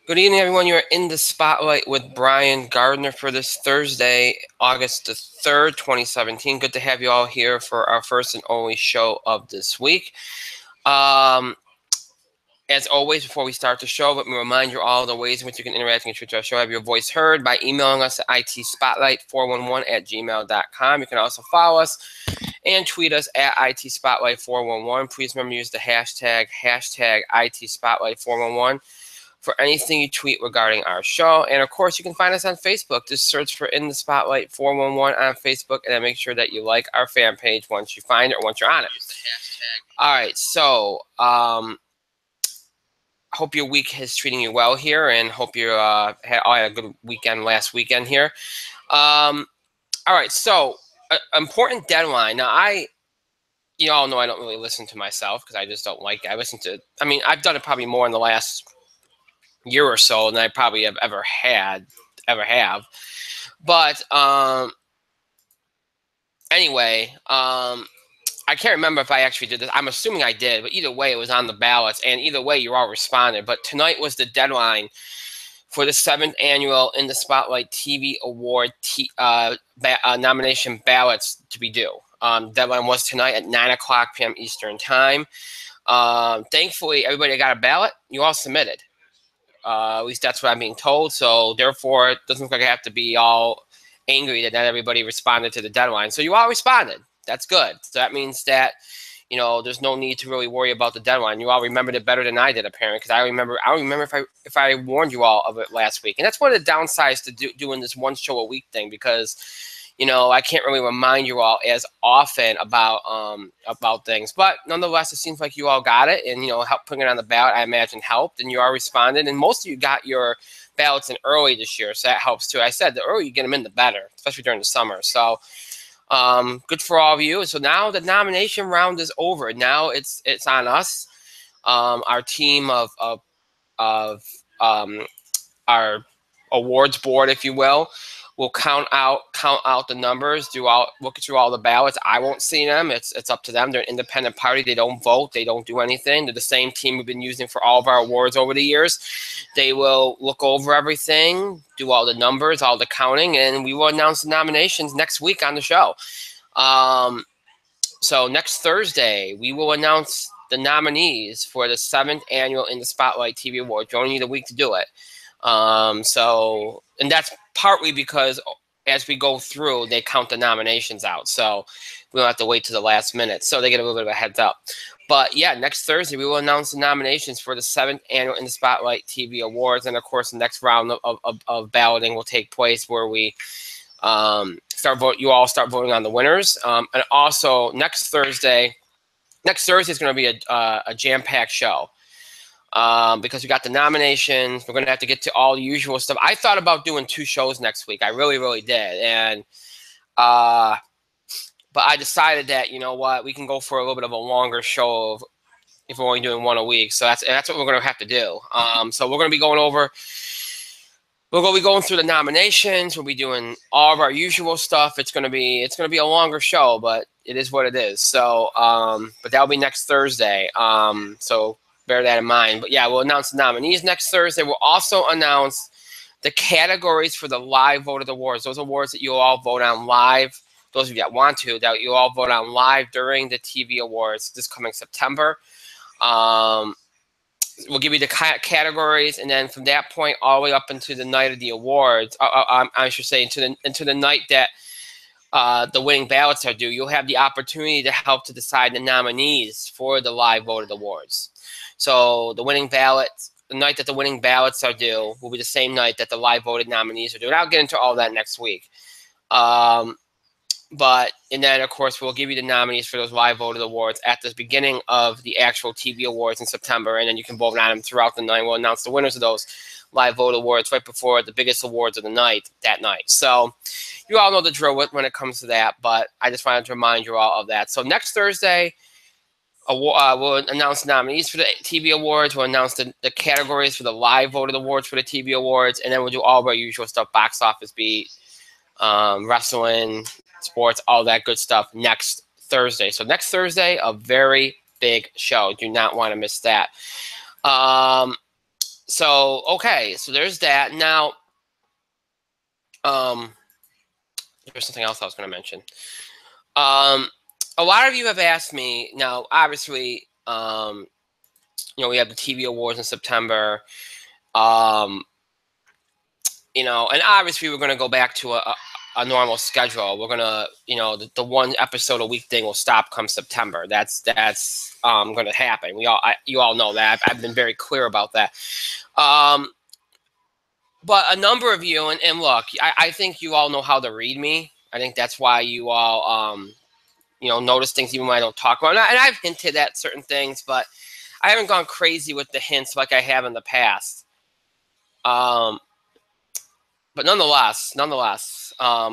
Good evening, everyone. You're in the spotlight with Brian Gardner for this Thursday, August the 3rd, 2017. Good to have you all here for our first and only show of this week. Um, as always, before we start the show, let me remind you all the ways in which you can interact and contribute to our show. Have your voice heard by emailing us at itspotlight411@gmail.com. You can also follow us and tweet us at itspotlight411. Please remember to use the hashtag itspotlight411 for anything you tweet regarding our show. And of course, you can find us on Facebook. Just search for In the Spotlight 411 on Facebook, and then make sure that you like our fan page once you find it or once you're on it. All right, so hope your week is treating you well here, and hope you had a good weekend last weekend here. All right, so important deadline. Now, you all know I don't really listen to myself because I just don't like it. I've done it probably more in the last year or so than I probably have ever have. But anyway, I can't remember if I actually did this. I'm assuming I did, but either way, it was on the ballots, and either way, you all responded. But tonight was the deadline for the 7th annual In the Spotlight TV Award nomination ballots to be due. Deadline was tonight at 9:00 p.m. Eastern Time. Thankfully, everybody got a ballot. You all submitted. At least that's what I'm being told. So therefore, it doesn't look like I have to be all angry that not everybody responded to the deadline. So you all responded. That's good. So that means that, there's no need to really worry about the deadline. You all remembered it better than I did, apparently, because I don't remember if I warned you all of it last week. And that's one of the downsides to doing this one show a week thing, because I can't really remind you all as often about things. But nonetheless, it seems like you all got it, and help putting it on the ballot, I imagine, helped, and you all responded, and most of you got your ballots in early this year, so that helps too. I said the earlier you get them in, the better, especially during the summer. So good for all of you. So now the nomination round is over. Now it's on us, our team of our awards board, if you will count out the numbers, look through all the ballots. I won't see them. It's up to them. They're an independent party. They don't vote. They don't do anything. They're the same team we've been using for all of our awards over the years. They will look over everything, do all the numbers, all the counting, and we will announce the nominations next week on the show. So next Thursday, we will announce the nominees for the 7th annual In the Spotlight TV Award. You only need a week to do it. And that's partly because as we go through, they count the nominations out. So we don't have to wait to the last minute. So they get a little bit of a heads up. But yeah, next Thursday, we will announce the nominations for the 7th annual In the Spotlight TV Awards. And of course, the next round of balloting will take place where we you all start voting on the winners. And also next Thursday is going to be a jam-packed show. Because we got the nominations. We're going to have to get to all the usual stuff. I thought about doing 2 shows next week. I really, really did. And, but I decided that, you know what, we can go for a little bit of a longer show if we're only doing 1 a week. So that's what we're going to have to do. So we're going to be going through the nominations. We'll be doing all of our usual stuff. It's going to be a longer show, but it is what it is. So, but that'll be next Thursday. So bear that in mind. But yeah, we'll announce the nominees next Thursday. We'll also announce the categories for the live voted awards. Those awards that you all vote on live. Those of you that want to, that you all vote on live during the TV awards this coming September. We'll give you the categories, and then from that point all the way up into the night of the awards, I should say into the night that the winning ballots are due, you'll have the opportunity to help to decide the nominees for the live voted awards. So the night that the winning ballots are due will be the same night that the live voted nominees are due. And I'll get into all that next week. And then, of course, we'll give you the nominees for those live voted awards at the beginning of the actual TV awards in September, and then you can vote on them throughout the night. We'll announce the winners of those live vote awards right before the biggest awards of the night that night. So you all know the drill when it comes to that, but I just wanted to remind you all of that. So next Thursday, we'll announce the nominees for the TV awards. We'll announce the categories for the live voted awards for the TV awards, and then we'll do all of our usual stuff, box office beat, wrestling, sports, all that good stuff next Thursday. So next Thursday, a very big show. Do not want to miss that. So okay, so there's that. Now, there's something else I was going to mention. A lot of you have asked me. Now, obviously, we have the TV awards in September. Um, and obviously we're going to go back to a normal schedule. We're going to, the one episode a week thing will stop come September. That's going to happen. You all know that. I've been very clear about that. But a number of you, and look, I think you all know how to read me. I think that's why you all, notice things even when I don't talk about it. And I've hinted at certain things, but I haven't gone crazy with the hints like I have in the past. But nonetheless, a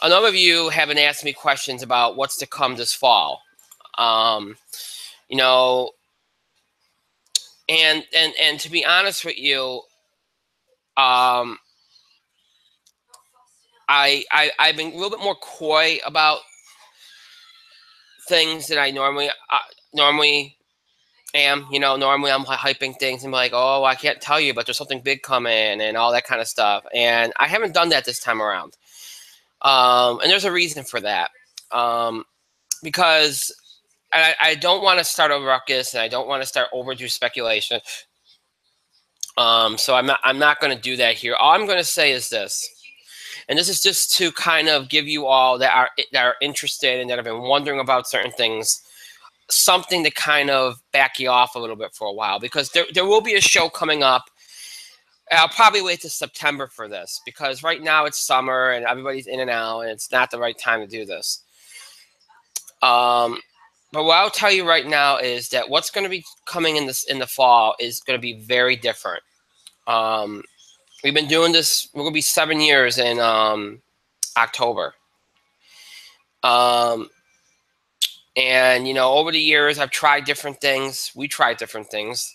number of you haven't asked me questions about what's to come this fall. And to be honest with you, I've been a little bit more coy about things that I normally am. Normally I'm hyping things and be like, oh, I can't tell you, but there's something big coming and all that kind of stuff. And I haven't done that this time around. And there's a reason for that. Because I don't want to start a ruckus and I don't want to start overdue speculation. So I'm not going to do that here. All I'm going to say is this. And this is just to kind of give you all that are interested and that have been wondering about certain things, something to kind of back you off a little bit for a while, because there will be a show coming up. I'll probably wait to September for this, because right now it's summer and everybody's in and out and it's not the right time to do this. But what I'll tell you right now is that what's going to be coming in the fall is going to be very different. We've been doing this. We're going to be 7 years in October. And over the years, I've tried different things. We tried different things.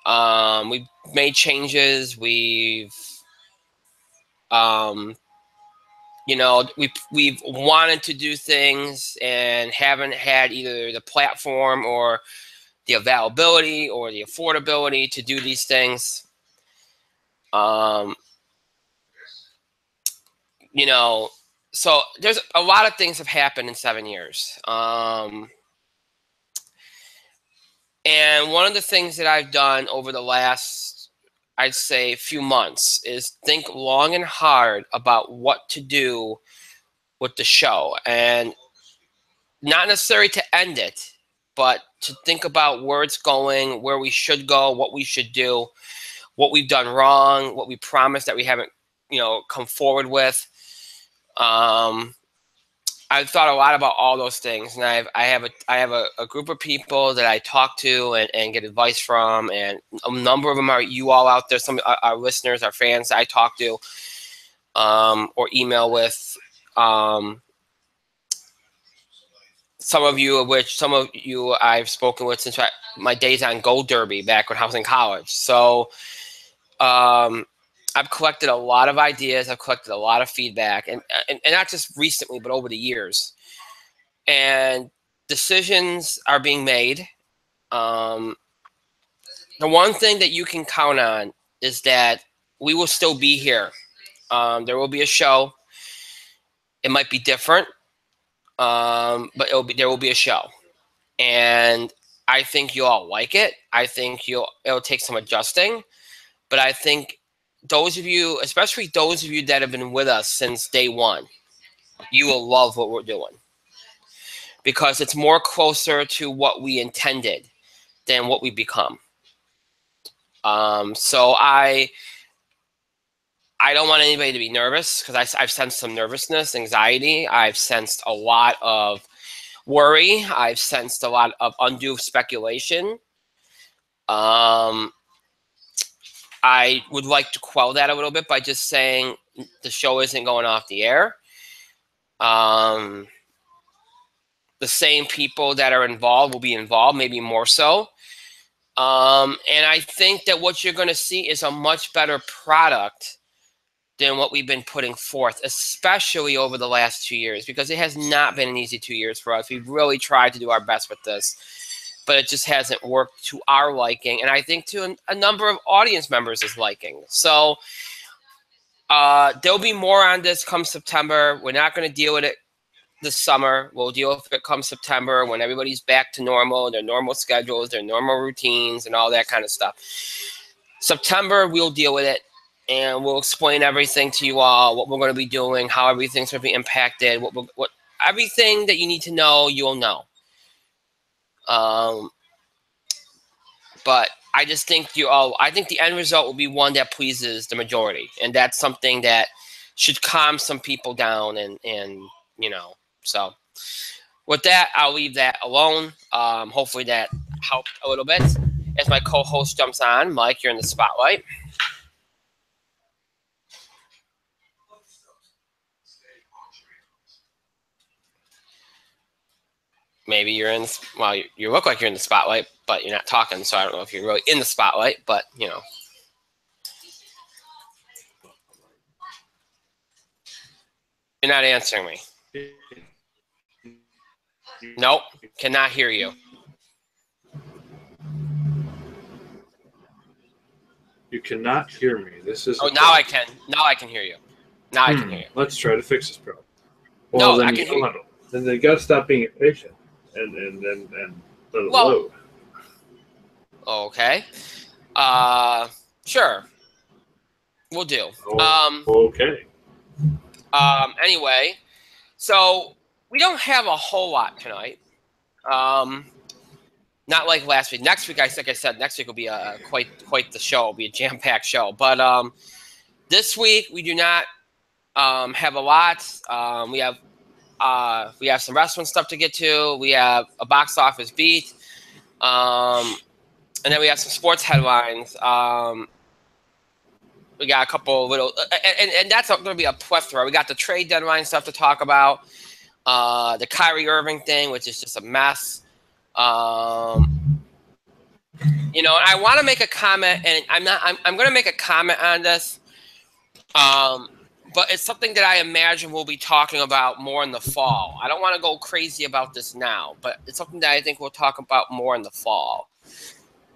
We've made changes. We've we've wanted to do things and haven't had either the platform or the availability or the affordability to do these things. So there's a lot of things have happened in 7 years. And one of the things that I've done over the last, I'd say, few months is think long and hard about what to do with the show. And not necessarily to end it, but to think about where it's going, where we should go, what we should do, what we've done wrong, what we promised that we haven't, come forward with. I've thought a lot about all those things, and I have a group of people that I talk to and get advice from, and a number of them are you all out there. Some our listeners, our fans that I talk to, or email with. Some of you I've spoken with since my days on Gold Derby back when I was in college. So I've collected a lot of ideas. I've collected a lot of feedback, and not just recently, but over the years. And decisions are being made. The one thing that you can count on is that we will still be here. There will be a show. It might be different, but there will be a show, and I think you'll all like it. I think it'll take some adjusting, but I think those of you, especially those of you that have been with us since day one, you will love what we're doing, because it's more closer to what we intended than what we become. So I don't want anybody to be nervous, because I've sensed some nervousness, anxiety. I've sensed a lot of worry. I've sensed a lot of undue speculation. I would like to quell that a little bit by just saying the show isn't going off the air. The same people that are involved will be involved, maybe more so. And I think that what you're going to see is a much better product than what we've been putting forth, especially over the last 2 years, because it has not been an easy 2 years for us. We've really tried to do our best with this. but it just hasn't worked to our liking, and I think to a number of audience members' liking. So there'll be more on this come September. We're not going to deal with it this summer. We'll deal with it come September when everybody's back to normal, their normal schedules, their normal routines, and all that kind of stuff. September, we'll deal with it, and we'll explain everything to you all, what we're going to be doing, how everything's going to be impacted, what everything that you need to know, you'll know. But I just think I think the end result will be one that pleases the majority, and that's something that should calm some people down, and you know. So with that, I'll leave that alone. Hopefully that helped a little bit. As my co-host jumps on, Mike, you're in the spotlight. Maybe you're in, well, you look like you're in the spotlight, but you're not talking, so I don't know if you're really in the spotlight, but, you know. You're not answering me. Nope, cannot hear you. You cannot hear me. This is. Oh, now I can. Now I can hear you. Now I can hear you. Let's try to fix this problem. Well, no, then I can hear you. Then they got to stop being impatient and let it load. Okay. Sure. We'll do. Okay. Anyway, so we don't have a whole lot tonight. Not like last week. Next week, like I said, next week will be quite the show. It'll be a jam-packed show. But this week we do not have a lot. We have some wrestling stuff to get to. We have a box office beat, and then we have some sports headlines. We got a couple little, and that's going to be a plethora. We got the trade deadline stuff to talk about. The Kyrie Irving thing, which is just a mess. You know, I want to make a comment, and I'm going to make a comment on this. But it's something that I imagine we'll be talking about more in the fall. I don't want to go crazy about this now, but it's something that I think we'll talk about more in the fall.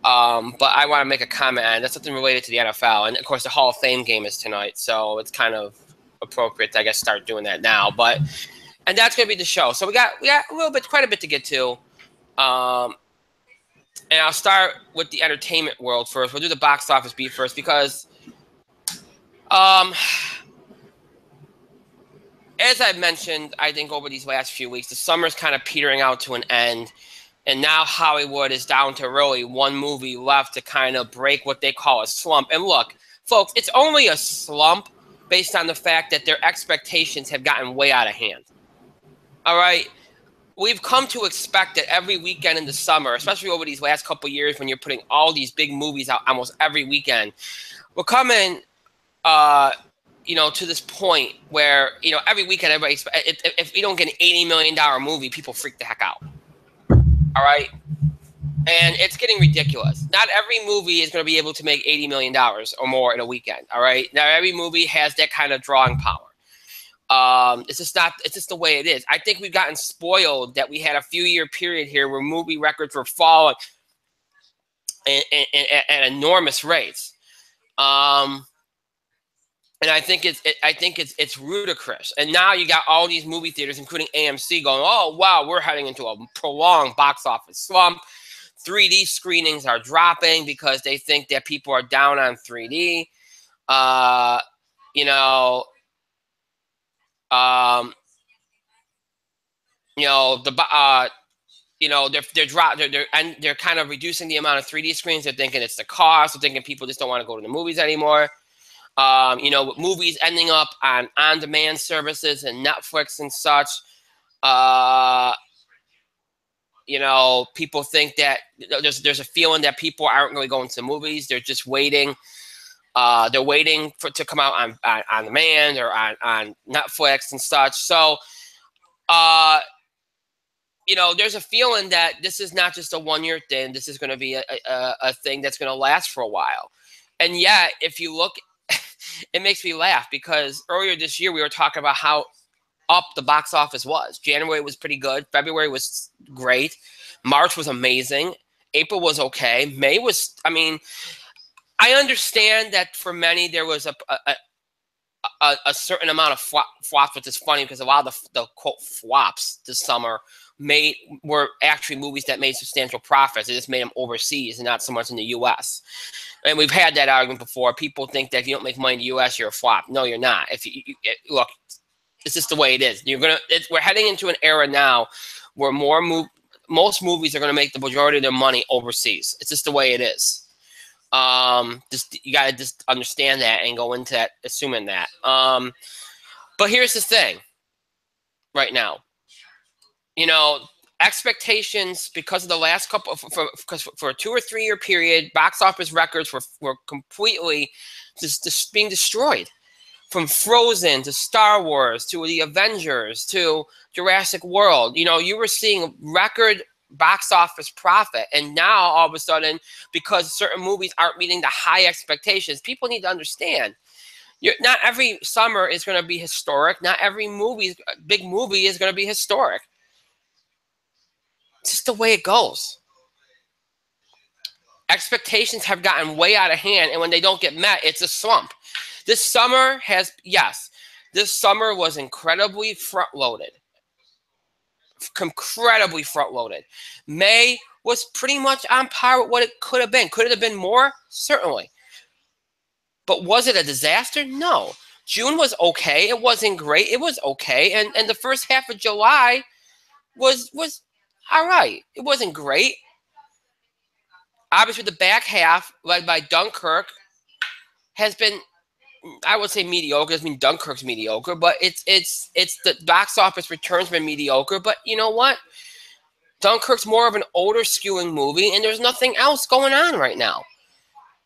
But I want to make a comment on it. That's something related to the NFL. And, of course, the Hall of Fame game is tonight, so it's kind of appropriate to, I guess, start doing that now. And that's going to be the show. So we got quite a bit to get to. And I'll start with the entertainment world first. We'll do the box office beat first because as I've mentioned, I think over these last few weeks, the summer's kind of petering out to an end. And now Hollywood is down to really one movie left to kind of break what they call a slump. And look, folks, it's only a slump based on the fact that their expectations have gotten way out of hand. All right? We've come to expect that every weekend in the summer, especially over these last couple of years when you're putting all these big movies out almost every weekend, we're coming to this point where, every weekend everybody if we don't get an $80 million movie, people freak the heck out. All right? And it's getting ridiculous. Not every movie is going to be able to make $80 million or more in a weekend. All right? Now, every movie has that kind of drawing power. It's just the way it is. I think we've gotten spoiled that we had a few-year period here where movie records were falling at enormous rates. And I think it's ludicrous. And now you got all these movie theaters, including AMC, going, "Oh wow, we're heading into a prolonged box office slump. 3D screenings are dropping because they think that people are down on 3D." They're kind of reducing the amount of 3D screens. They're thinking it's the cost. They're thinking people just don't want to go to the movies anymore. With movies ending up on on-demand services and Netflix and such, people think that there's a feeling that people aren't really going to the movies. They're just waiting. They're waiting for it to come out on demand or on Netflix and such. So, there's a feeling that this is not just a one-year thing. This is going to be a thing that's going to last for a while. And yet, if you look, it makes me laugh because earlier this year we were talking about how up the box office was. January was pretty good. February was great. March was amazing. April was okay. May was, I mean, I understand that for many there was a certain amount of flops, which is funny because a lot of the quote flops this summer were actually movies that made substantial profits. They just made them overseas and not so much in the U.S. And we've had that argument before. People think that if you don't make money in the U.S., you're a flop. No, you're not. If you look, it's just the way it is. We're heading into an era now where most movies are going to make the majority of their money overseas. It's just the way it is. You got to just understand that and go into that assuming that. But here's the thing right now. You know, expectations because of the last couple for a 2 or 3 year period, box office records were completely just being destroyed. From Frozen to Star Wars to the Avengers to Jurassic World, you know, you were seeing record box office profit, and now all of a sudden, because certain movies aren't meeting the high expectations, people need to understand. Not every summer is going to be historic. Not every big movie is going to be historic. It's just the way it goes. Expectations have gotten way out of hand, and when they don't get met, it's a slump. This summer this summer was incredibly front-loaded. Incredibly front-loaded. May was pretty much on par with what it could have been. Could it have been more? Certainly. But was it a disaster? No. June was okay. It wasn't great. It was okay. And the first half of July was all right. It wasn't great. Obviously, the back half, led by Dunkirk, has been, I would say, mediocre. Doesn't mean Dunkirk's mediocre, but it's the box office return's been mediocre. But you know what? Dunkirk's more of an older skewing movie, and there's nothing else going on right now.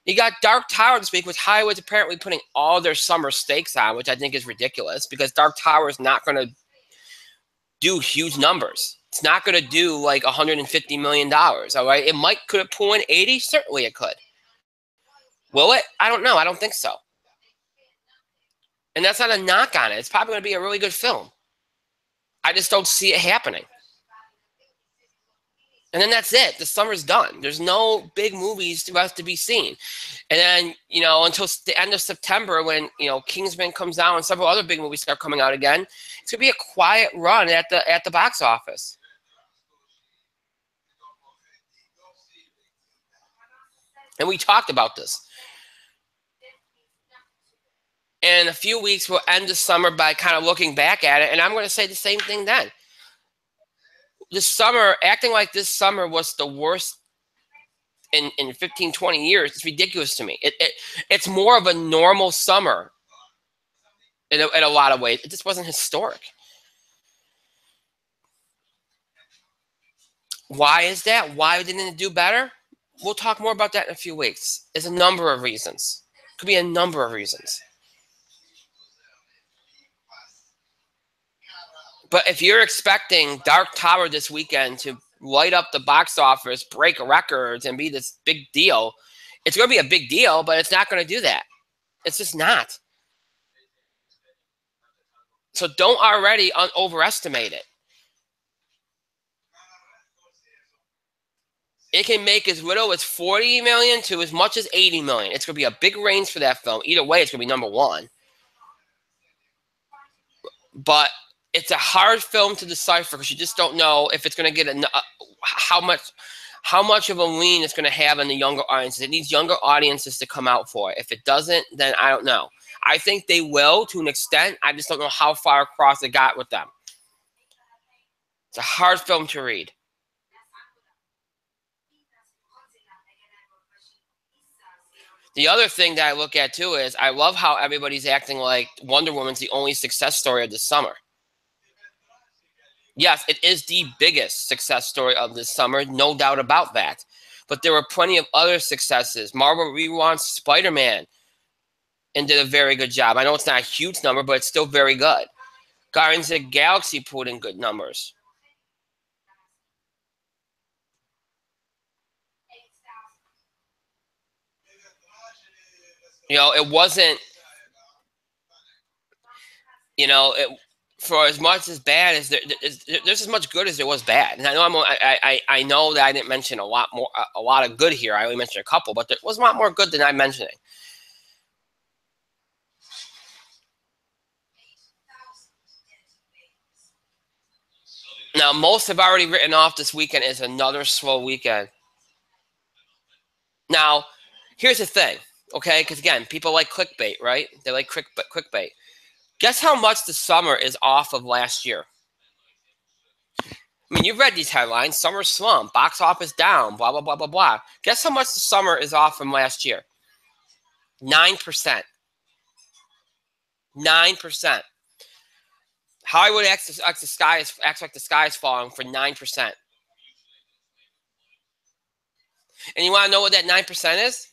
You got Dark Tower this week, which Hollywood's apparently putting all their summer stakes on, which I think is ridiculous because Dark Tower is not going to do huge numbers. It's not going to do like $150 million, all right? Could it pull in 80? Certainly it could. Will it? I don't know. I don't think so. And that's not a knock on it. It's probably going to be a really good film. I just don't see it happening. And then that's it. The summer's done. There's no big movies left to be seen. And then, you know, until the end of September when, you know, Kingsman comes out and several other big movies start coming out again, it's going to be a quiet run at the box office. And we talked about this. And in a few weeks, we'll end the summer by kind of looking back at it. And I'm going to say the same thing then. This summer, acting like this summer was the worst in 15, 20 years, it's ridiculous to me. It's more of a normal summer in a lot of ways. It just wasn't historic. Why is that? Why didn't it do better? We'll talk more about that in a few weeks. There's a number of reasons. Could be a number of reasons. But if you're expecting Dark Tower this weekend to light up the box office, break records, and be this big deal, it's going to be a big deal, but it's not going to do that. It's just not. So don't already overestimate it. It can make as little as $40 million to as much as $80 million. It's going to be a big range for that film. Either way, it's going to be number one. But it's a hard film to decipher because you just don't know if it's going to get how much of a lean it's going to have on the younger audiences. It needs younger audiences to come out for it. If it doesn't, then I don't know. I think they will to an extent. I just don't know how far across it got with them. It's a hard film to read. The other thing that I look at, too, is I love how everybody's acting like Wonder Woman's the only success story of this summer. Yes, it is the biggest success story of this summer, no doubt about that. But there were plenty of other successes. Marvel relaunched Spider-Man and did a very good job. I know it's not a huge number, but it's still very good. Guardians of the Galaxy put in good numbers. You know, it wasn't, you know, for as much as bad as there's as much good as there was bad. And I know I know that I didn't mention a lot of good here. I only mentioned a couple, but there was a lot more good than I'm mentioning. Now, most have already written off this weekend as another slow weekend. Now, here's the thing, okay? Because again, people like clickbait, right? They like clickbait. Guess how much the summer is off of last year? I mean, you've read these headlines: summer slump, box office down, blah blah blah blah blah. Guess how much the summer is off from last year? 9%. 9%. Hollywood acts like the sky is falling for 9%. And you want to know what that 9% is?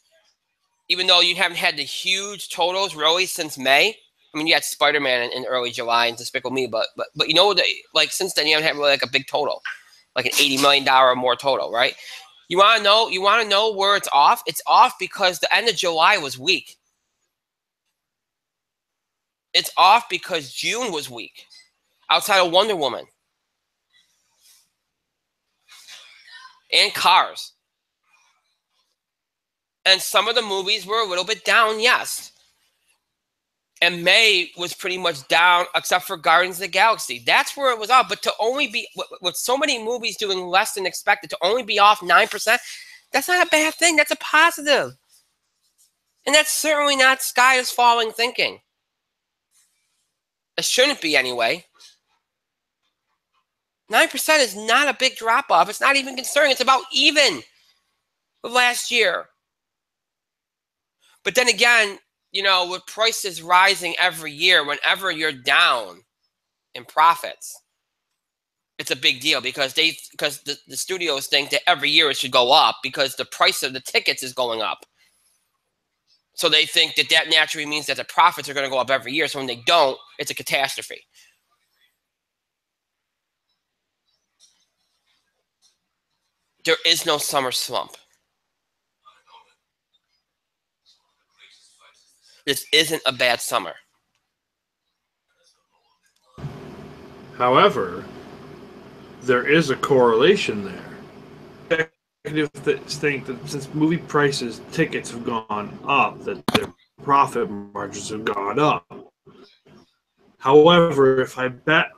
Even though you haven't had the huge totals really since May. I mean, you had Spider-Man in early July and Despicable Me, but you know, like since then you haven't had really like a big total, like an $80 million or more total, right? You want to know where it's off? It's off because the end of July was weak. It's off because June was weak, outside of Wonder Woman and Cars. And some of the movies were a little bit down, yes. And May was pretty much down, except for Guardians of the Galaxy. That's where it was off. But to only be, with so many movies doing less than expected, to only be off 9%, that's not a bad thing. That's a positive. And that's certainly not sky is falling thinking. It shouldn't be anyway. 9% is not a big drop off. It's not even concerning. It's about even with last year. But then again, you know, with prices rising every year, whenever you're down in profits, it's a big deal because the studios think that every year it should go up because the price of the tickets is going up. So they think that naturally means that the profits are going to go up every year. So when they don't, it's a catastrophe. There is no summer slump. This isn't a bad summer. However, there is a correlation there. Executives think that since movie prices, tickets have gone up, that their profit margins have gone up. However, I bet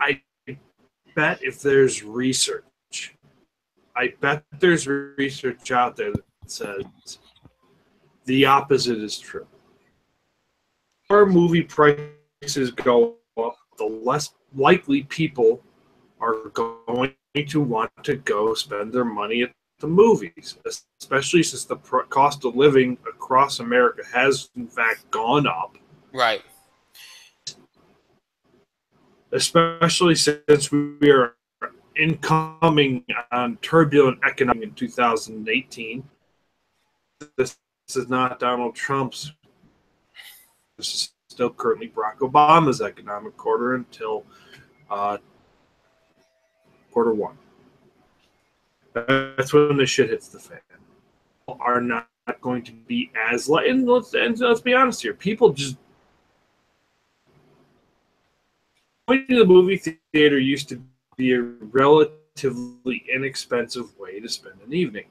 if there's research, I bet there's research out there that says the opposite is true. The more movie prices go up, the less likely people are going to want to go spend their money at the movies, especially since the cost of living across America has, in fact, gone up. Right. Especially since we are incoming on turbulent economic in 2018. This is not Donald Trump's. This is still currently Barack Obama's economic quarter until quarter one. That's when the shit hits the fan. People are not going to be as light. And let's be honest here. People just going to the movie theater used to be a relatively inexpensive way to spend an evening.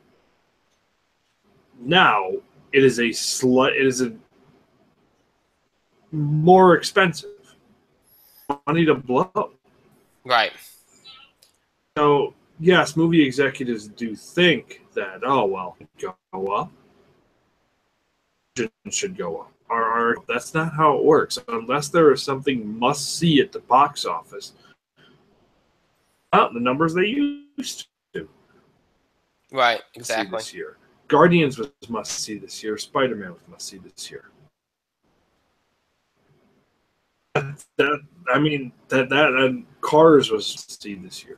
Now it is a more expensive money to blow. Right. So yes, movie executives do think that, oh well, go up, should go up. That's not how it works. Unless there is something must see at the box office, the numbers they used to. Right. Exactly. This year, Guardians was must see this year. Spider-Man was must see this year. And Cars was must see this year.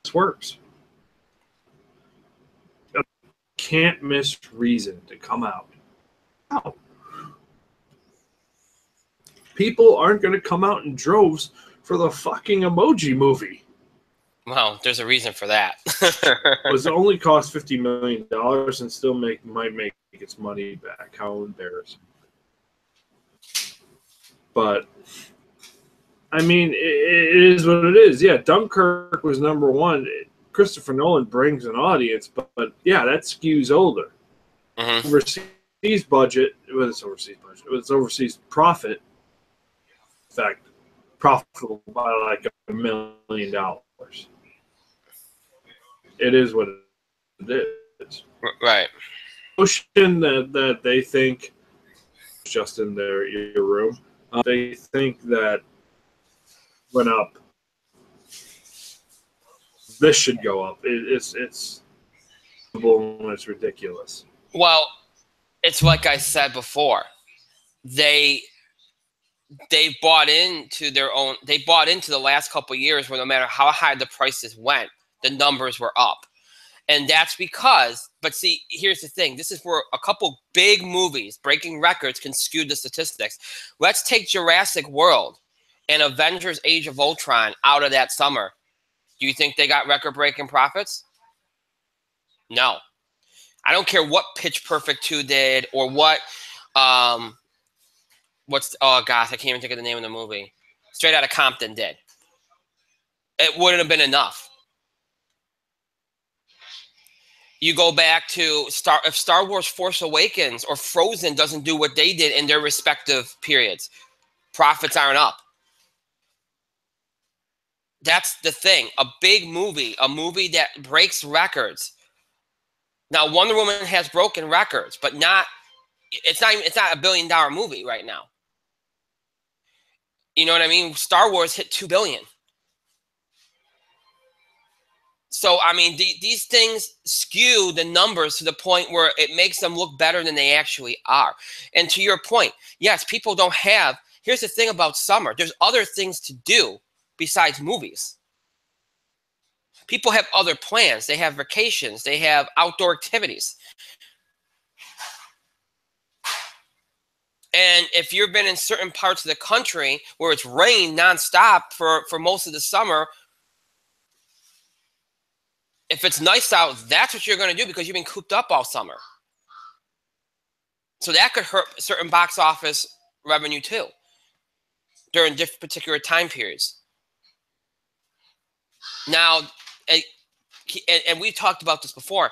This works. Can't miss reason to come out. No. People aren't going to come out in droves for the fucking Emoji Movie. Well, there's a reason for that. It was only cost $50 million and still might make its money back. How embarrassing. But I mean, it is what it is. Yeah, Dunkirk was #1. Christopher Nolan brings an audience, but yeah, that skews older. Mm-hmm. Overseas budget, it was overseas budget, it was overseas profit. In fact, profitable by like $1 million. It is what it is. Right. Notion that they think just in their room, they think that went up. This should go up. It's ridiculous. Well, it's like I said before. They bought into their own. They bought into the last couple of years where no matter how high the prices went, the numbers were up. And that's because, but see, here's the thing. This is where a couple big movies breaking records can skew the statistics. Let's take Jurassic World and Avengers Age of Ultron out of that summer. Do you think they got record-breaking profits? No. I don't care what Pitch Perfect 2 did or what, oh gosh, I can't even think of the name of the movie. Straight Outta Compton did. It wouldn't have been enough. You go back to if Star Wars Force Awakens or Frozen doesn't do what they did in their respective periods, profits aren't up. That's the thing. A big movie, a movie that breaks records. Now, Wonder Woman has broken records, but it's not a $1 billion movie right now. You know what I mean? Star Wars hit $2 billion. So, I mean, these things skew the numbers to the point where it makes them look better than they actually are. And to your point, yes, people don't have. Here's the thing about summer. There's other things to do besides movies. People have other plans. They have vacations. They have outdoor activities. And if you've been in certain parts of the country where it's rained nonstop for most of the summer, if it's nice out, that's what you're going to do because you've been cooped up all summer. So that could hurt certain box office revenue too during different particular time periods. Now, and we've talked about this before,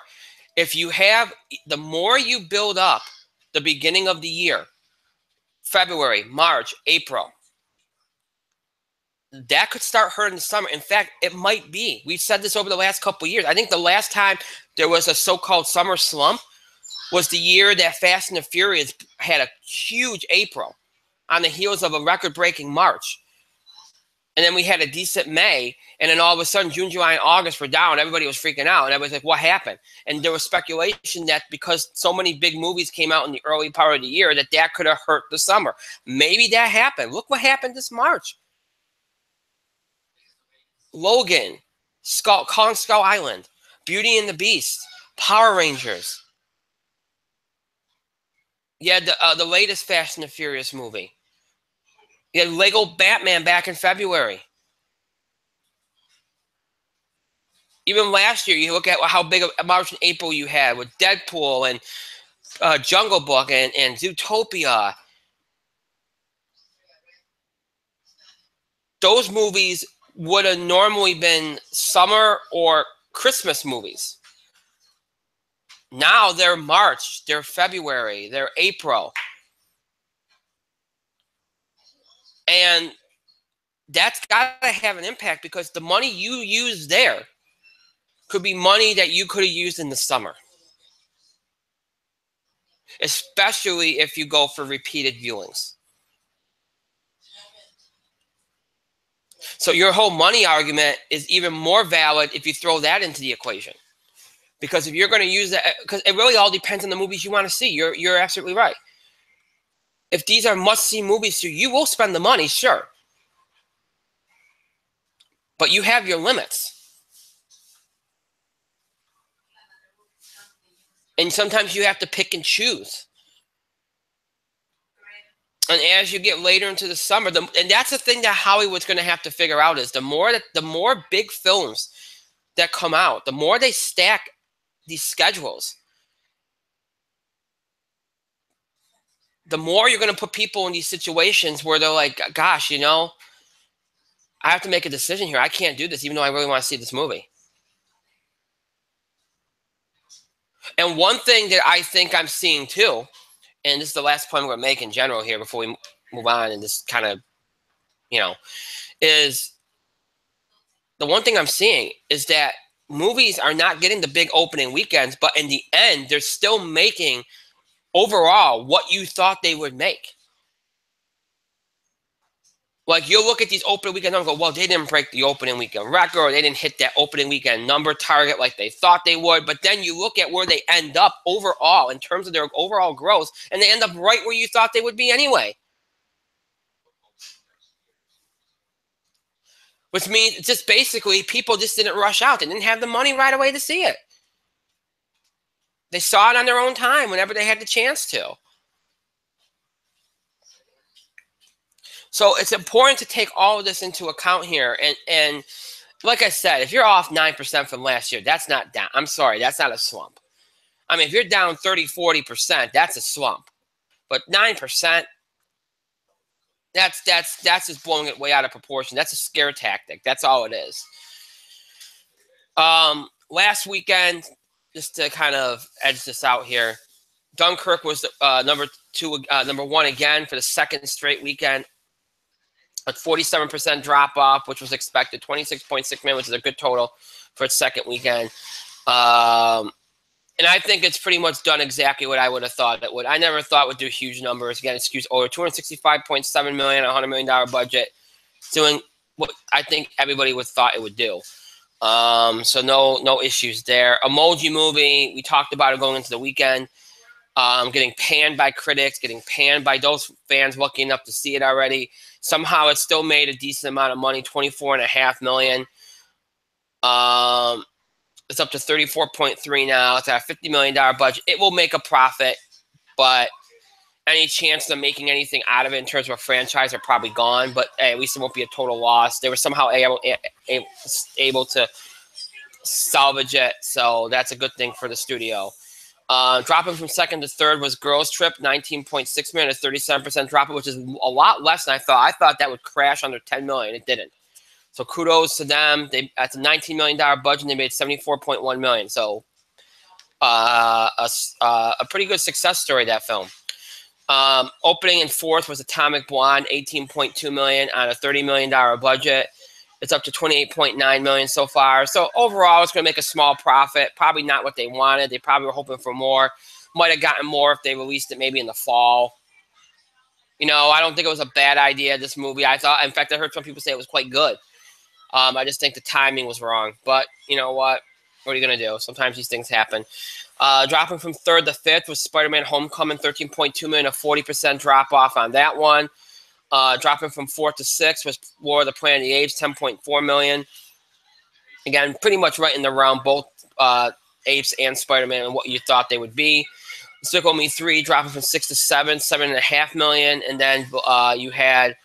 if you have, the more you build up the beginning of the year, February, March, April, that could start hurting the summer. In fact, it might be. We've said this over the last couple of years. I think the last time there was a so-called summer slump was the year that Fast and the Furious had a huge April on the heels of a record-breaking March. And then we had a decent May, and then all of a sudden June, July, and August were down. Everybody was freaking out, and everybody's like, what happened? And there was speculation that because so many big movies came out in the early part of the year that could have hurt the summer. Maybe that happened. Look what happened this March. Logan, Kong Skull Island, Beauty and the Beast, Power Rangers. Yeah, the latest Fast and the Furious movie. You had Lego Batman back in February. Even last year, you look at how big of March and April you had with Deadpool and Jungle Book and Zootopia. Those movies would have normally been summer or Christmas movies. Now they're March, they're February, they're April. And that's got to have an impact because the money you use there could be money that you could have used in the summer. Especially if you go for repeated viewings. So your whole money argument is even more valid if you throw that into the equation. Because if you're going to use that, because it really all depends on the movies you want to see. You're absolutely right. If these are must-see movies, you will spend the money, sure. But you have your limits. And sometimes you have to pick and choose. And as you get later into the summer, and that's the thing that Hollywood's going to have to figure out is the more big films that come out, the more they stack these schedules, the more you're going to put people in these situations where they're like, gosh, you know, I have to make a decision here. I can't do this, even though I really want to see this movie. And one thing that I think I'm seeing too, and this is the last point I'm going to make in general here before we move on and just kind of, is the one thing I'm seeing is that movies are not getting the big opening weekends, but in the end, they're still making overall what you thought they would make. Like, you'll look at these opening weekend numbers and go, well, they didn't break the opening weekend record, or they didn't hit that opening weekend number target like they thought they would. But then you look at where they end up overall in terms of their overall growth, and they end up right where you thought they would be anyway. Which means just basically people just didn't rush out. They didn't have the money right away to see it. They saw it on their own time whenever they had the chance to. So it's important to take all of this into account here. And like I said, if you're off 9% from last year, that's not down. I'm sorry, that's not a slump. I mean, if you're down 30, 40%, that's a slump. But 9%, that's just blowing it way out of proportion. That's a scare tactic. That's all it is. Last weekend, just to kind of edge this out here, Dunkirk was number one again for the second straight weekend. A 47% drop off, which was expected. 26.6 million, which is a good total for its second weekend. And I think it's pretty much done exactly what I would have thought it would. I never thought it would do huge numbers. Again, excuse over $265.7 million, $100 million budget, doing what I think everybody would thought it would do. So no issues there. Emoji Movie, we talked about it going into the weekend. Getting panned by critics, getting panned by those fans lucky enough to see it already. Somehow it still made a decent amount of money, $24.5 million. It's up to 34.3 now. It's at a $50 million budget. It will make a profit, but any chance of making anything out of it in terms of a franchise are probably gone. But hey, at least it won't be a total loss. They were somehow able to salvage it, so that's a good thing for the studio. Dropping from second to third was Girls Trip, 19.6 million, a 37% drop, which is a lot less than I thought. I thought that would crash under 10 million. It didn't. So kudos to them. That's a $19 million budget, and they made 74.1 million. So a pretty good success story, that film. Opening in fourth was Atomic Blonde, 18.2 million on a $30 million budget. It's up to 28.9 million so far. So overall, it's going to make a small profit. Probably not what they wanted. They probably were hoping for more. Might have gotten more if they released it maybe in the fall. I don't think it was a bad idea, this movie. In fact, I heard some people say it was quite good. I just think the timing was wrong. But you know what? What are you going to do? Sometimes these things happen. Dropping from third to fifth was Spider-Man Homecoming, 13.2 million, a 40% drop off on that one. Dropping from fourth to sixth was War of the Planet of the Apes, 10.4 million. Again, pretty much right in the round, both Apes and Spider-Man and what you thought they would be. Despicable Me 3 dropping from 6 to 7, 7.5 million. And then you had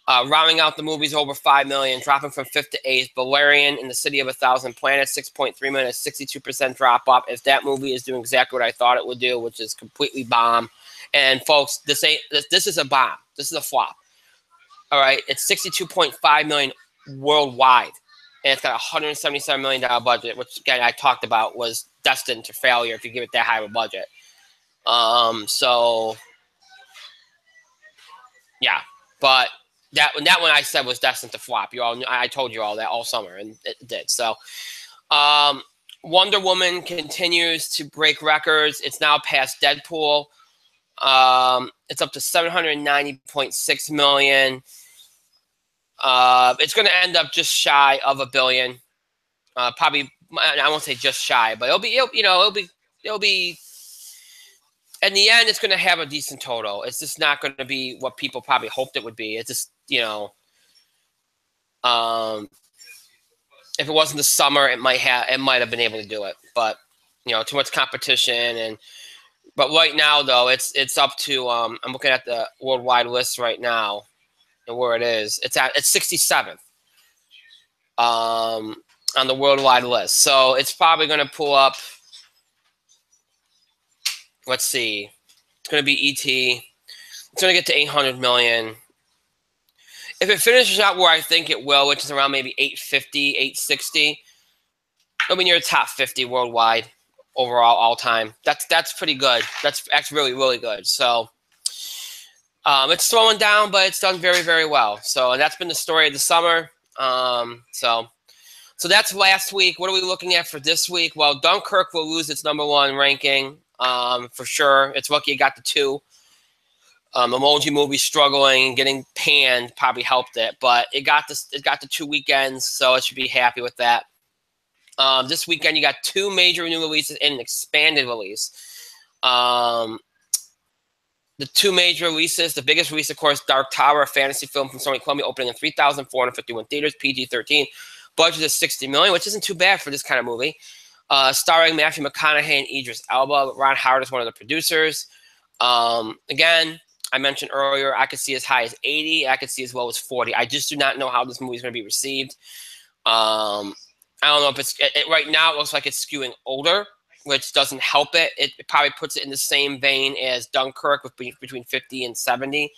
rounding out the movies over 5 million, dropping from 5th to 8th. Valerian in the City of a Thousand Planets, 6.3 million, a 62% drop off. If that movie is doing exactly what I thought it would do, which is completely bomb. And folks, this is a bomb. This is a flop. All right, it's 62.5 million worldwide, and it's got a $177 million budget, which again I talked about was destined to failure if you give it that high of a budget. So yeah, but that one I said was destined to flop. I told you all that all summer, and it did. So Wonder Woman continues to break records. It's now past Deadpool. It's up to 790.6 million. It's going to end up just shy of $1 billion. Probably, I won't say just shy, but it'll be. In the end, it's going to have a decent total. It's just not going to be what people probably hoped it would be. It's just, if it wasn't the summer, it might have been able to do it, but too much competition. But right now, though, it's up to I'm looking at the worldwide list right now and where it is. It's 67th on the worldwide list. So it's probably going to pull up. Let's see. It's going to be E.T. It's going to get to 800 million. If it finishes out where I think it will, which is around maybe 850, 860, I mean, you're top 50 worldwide overall all time. That's pretty good. That's really, really good. So it's slowing down, but it's done very, very well. So, and that's been the story of the summer. So that's last week. What are we looking at for this week? Well, Dunkirk will lose its #1 ranking for sure. It's lucky it got the 2. Emoji Movie struggling and getting panned probably helped it, but it got the 2 weekends, so it should be happy with that. This weekend you got 2 major new releases and an expanded release. The 2 major releases, the biggest release, of course, Dark Tower, a fantasy film from Sony Columbia, opening in 3,451 theaters, PG-13. Budget is $60 million, which isn't too bad for this kind of movie. Starring Matthew McConaughey and Idris Elba. Ron Howard is one of the producers. Again, I mentioned earlier, I could see as high as 80. I could see as low as 40. I just do not know how this movie is going to be received. I don't know if it's right now. It looks like it's skewing older, which doesn't help it. It probably puts it in the same vein as Dunkirk, with between 50 and 70,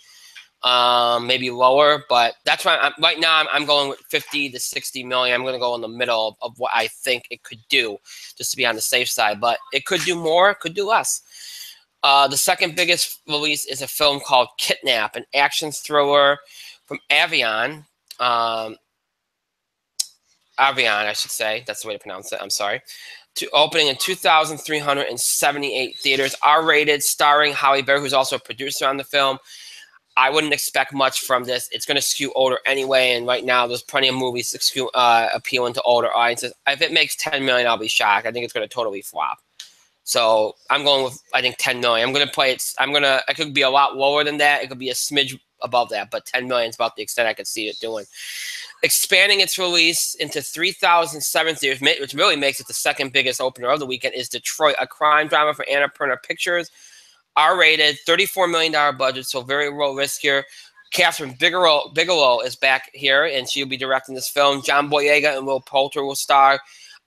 maybe lower. But that's why right now I'm going with 50 to 60 million. I'm going to go in the middle of what I think it could do, just to be on the safe side. But it could do more, it could do less. The second biggest release is a film called Kidnap, an action thriller from Avion. Avion, I should say. That's the way to pronounce it. I'm sorry. Opening in 2,378 theaters. R-rated, starring Halle Berry, who's also a producer on the film. I wouldn't expect much from this. It's going to skew older anyway, and right now there's plenty of movies that skew, appealing to older audiences. If it makes 10 million, I'll be shocked. I think it's going to totally flop. So I'm going with, I think, 10 million. I'm going to play it. It could be a lot lower than that. It could be a smidge above that, but 10 million is about the extent I could see it doing. Expanding its release into 3,007 theaters, which really makes it the second biggest opener of the weekend, is Detroit, a crime drama for Annapurna Pictures. R-rated, $34 million budget, so very low risk here. Catherine Bigelow is back here, and she'll be directing this film. John Boyega and Will Poulter will star.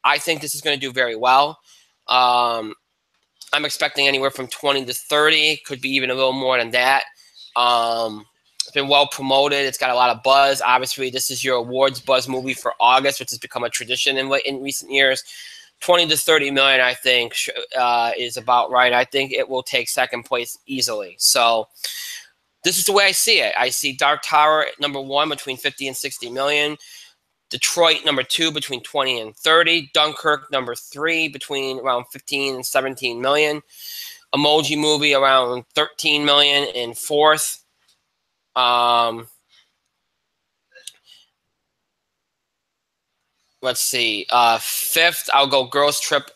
I think this is going to do very well. I'm expecting anywhere from 20 to 30, could be even a little more than that. It's been well promoted. It's got a lot of buzz. Obviously, this is your awards buzz movie for August, which has become a tradition in recent years. 20 to 30 million, I think, is about right. I think it will take second place easily. So this is the way I see it. I see Dark Tower at #1 between 50 and 60 million. Detroit #2 between 20 and 30. Dunkirk #3 between around 15 and 17 million. Emoji Movie around 13 million in 4th. Let's see. 5th, I'll go Girls Trip.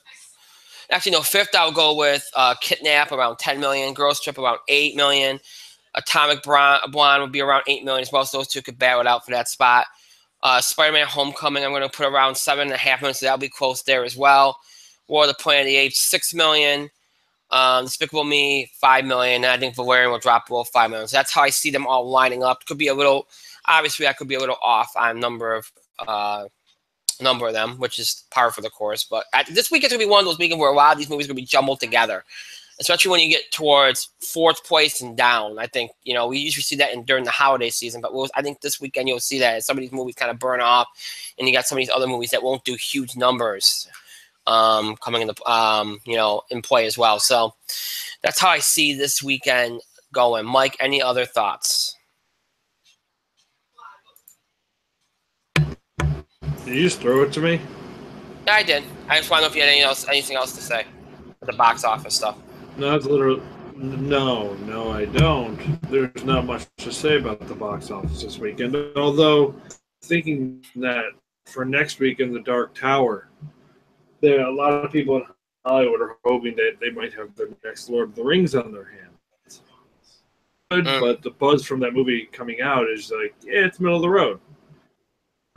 Actually, no, 5th, I'll go with Kidnap around 10 million. Girls Trip around 8 million. Atomic Blonde would be around 8 million as well. So those two could battle it out for that spot. Spider-Man Homecoming, I'm going to put around 7.5 million, so that'll be close there as well. War of the Planet of the Apes, 6 million. Despicable Me, 5 million. And I think Valerian will drop below 5 million. So that's how I see them all lining up. Could be a little, obviously, I could be a little off on number of them, which is par for the course. But this weekend's going to be one of those weekends where a lot of these movies are going to be jumbled together, especially when you get towards 4th place and down. I think, we usually see that during the holiday season, but I think this weekend you'll see that some of these movies kind of burn off, and you got some of these other movies that won't do huge numbers coming in in play as well. So that's how I see this weekend going. Mike, any other thoughts? Did you just throw it to me? Yeah, I did. I just want to know if you had anything else to say with the box office stuff. No, it's literally no, I don't. There's not much to say about the box office this weekend. Although, thinking that for next week in the Dark Tower, there are a lot of people in Hollywood are hoping that they might have the next Lord of the Rings on their hands. But the buzz from that movie coming out is like, yeah, it's middle of the road.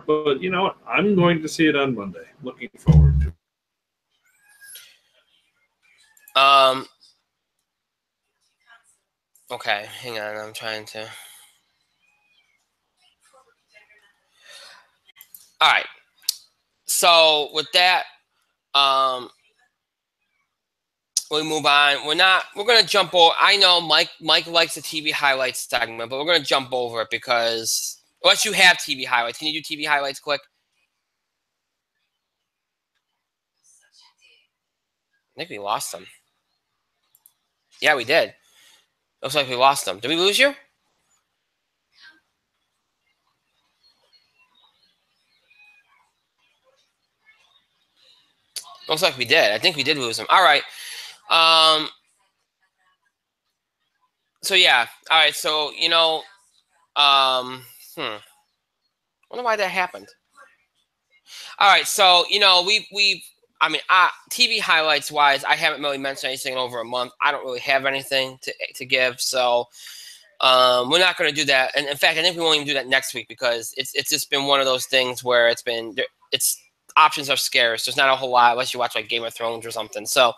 But you know what? I'm going to see it on Monday. Looking forward to it. Okay, hang on. I'm trying to. All right. So with that, we move on. We're going to jump over. I know Mike likes the TV highlights segment, but we're going to jump over it because Unless you have TV highlights. Can you do TV highlights quick? I think we lost them. Yeah, we did. Looks like we lost them. Did we lose you? Looks like we did. I think we did lose them. All right. So yeah. All right. So wonder why that happened. All right. So TV highlights wise, I haven't really mentioned anything in over a month. I don't really have anything to give. So we're not going to do that. And in fact, I think we won't even do that next week because it's just been one of those things where it's options are scarce. There's not a whole lot unless you watch like Game of Thrones or something. So,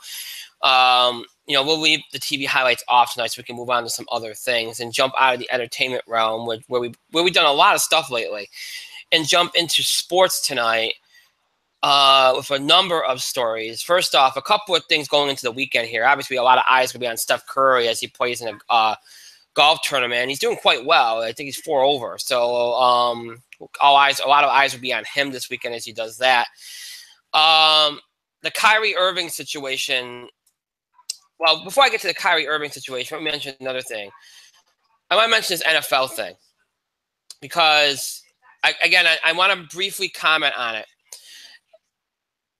we'll leave the TV highlights off tonight so we can move on to some other things and jump out of the entertainment realm where we've done a lot of stuff lately and jump into sports tonight with a number of stories. First off, a couple of things going into the weekend here. Obviously, a lot of eyes will be on Steph Curry as he plays in a golf tournament. He's doing quite well. I think he's 4 over. So a lot of eyes will be on him this weekend as he does that. The Kyrie Irving situation. Well, before I get to the Kyrie Irving situation, let me mention another thing. I want to mention this NFL thing because, I want to briefly comment on it.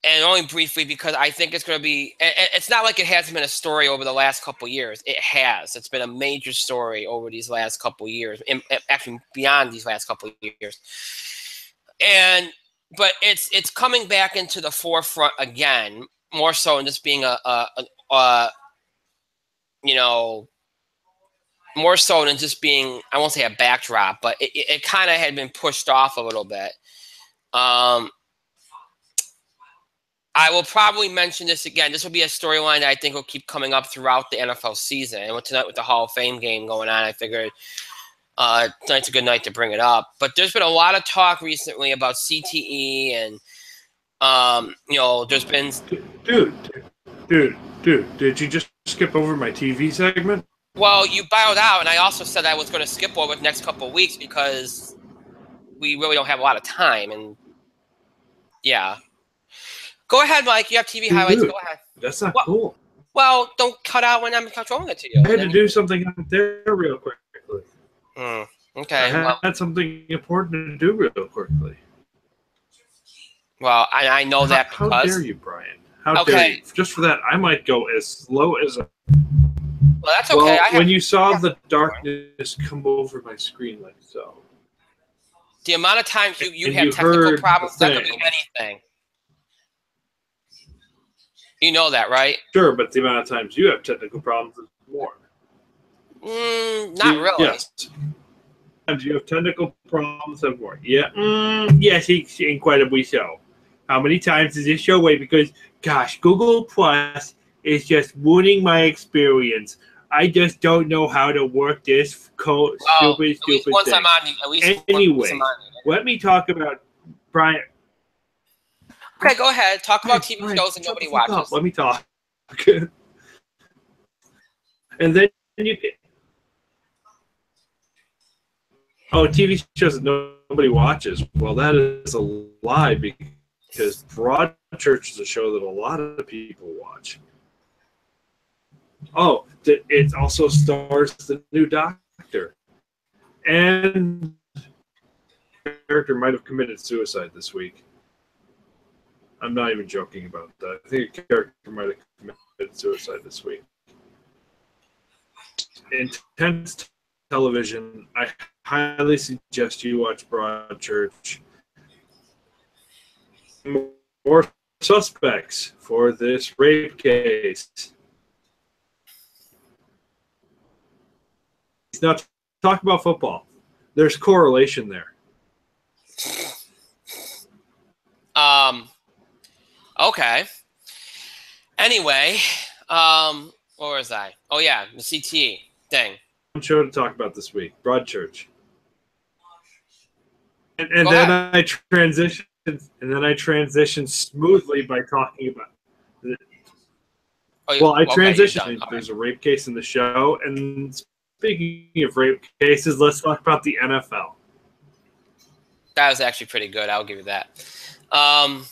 And only briefly because I think it's going to be – it's not like it hasn't been a story over the last couple of years. It has. It's been a major story over these last couple of years, actually beyond these last couple of years. But it's coming back into the forefront again, more so in just being more so than just being, I won't say a backdrop, but it kind of had been pushed off a little bit. I will probably mention this again. This will be a storyline that I think will keep coming up throughout the NFL season. And tonight with the Hall of Fame game going on, I figured tonight's a good night to bring it up. But there's been a lot of talk recently about CTE and, there's been... Dude, did you just skip over my TV segment? Well, you bowed out, and I also said I was going to skip over the next couple of weeks because we really don't have a lot of time. And, yeah. Go ahead, Mike. You have TV highlights. Go ahead. That's not cool. Well, don't cut out when I'm controlling it to you. I had to do something out there real quickly. Okay. I had something important to do real quickly. Well, I know that because... How dare you, Brian? How dare you? Just for that, I might go as slow as a... Well, that's okay. Well, when you saw the darkness come over my screen like so... The amount of times you have technical problems, that could be anything. You know that, right? Sure, but the amount of times you have technical problems is more. Not really. Yes. Sometimes you have technical problems and more. Yeah. Yes, incredibly so. How many times does this show away? Because, gosh, Google Plus is just ruining my experience. I just don't know how to work this stupid thing. Anyway, let me talk about Brian. Okay, go ahead. Talk about TV shows that nobody watches. Let me talk. And then you can... Oh, TV shows that nobody watches. Well, that is a lie because Broadchurch is a show that a lot of people watch. Oh, it also stars the new Doctor. And the character might have committed suicide this week. I'm not even joking about that. I think a character might have committed suicide this week. Intense television. I highly suggest you watch Broadchurch. More suspects for this rape case. Now, talk about football. There's correlation there. Okay. Anyway, where was I? Oh yeah, the CTE thing. One show to talk about this week, Broadchurch. And then I transitioned smoothly by talking about it. I transitioned. There's a rape case in the show, and speaking of rape cases, let's talk about the NFL. That was actually pretty good. I'll give you that. All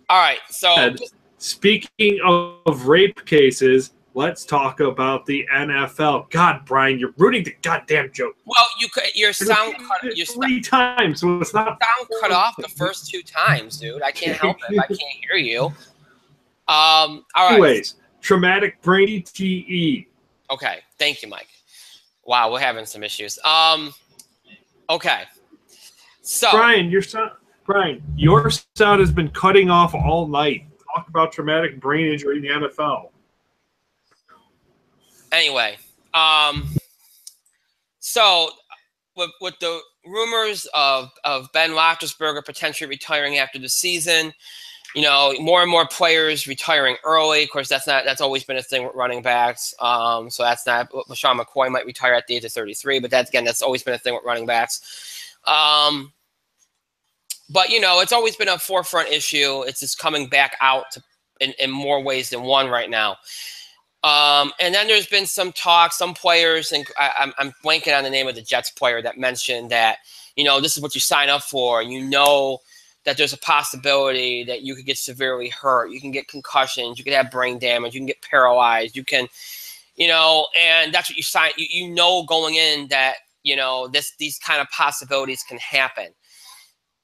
right. So And speaking of rape cases, let's talk about the NFL. God, Brian, you're ruining the goddamn joke. Well, your sound cut. Three times, so it's not sound cut off the first 2 times, dude. I can't help it. I can't hear you. All right. Anyways, traumatic brain TE. Okay. Thank you, Mike. Wow, we're having some issues. Okay. So Brian, your sound has been cutting off all night. Talk about traumatic brain injury in the NFL. Anyway, so with the rumors of Ben Roethlisberger potentially retiring after the season, more and more players retiring early. Of course, that's always been a thing with running backs. So that's not. LaShawn McCoy might retire at the age of 33, but that's always been a thing with running backs. But it's always been a forefront issue. It's just coming back out in more ways than one right now. And then there's been some talk, some players, and I'm blanking on the name of the Jets player that mentioned that, this is what you sign up for. That there's a possibility that you could get severely hurt. You can get concussions. You could have brain damage. You can get paralyzed. You can, and that's what you sign. Going in that, these kind of possibilities can happen.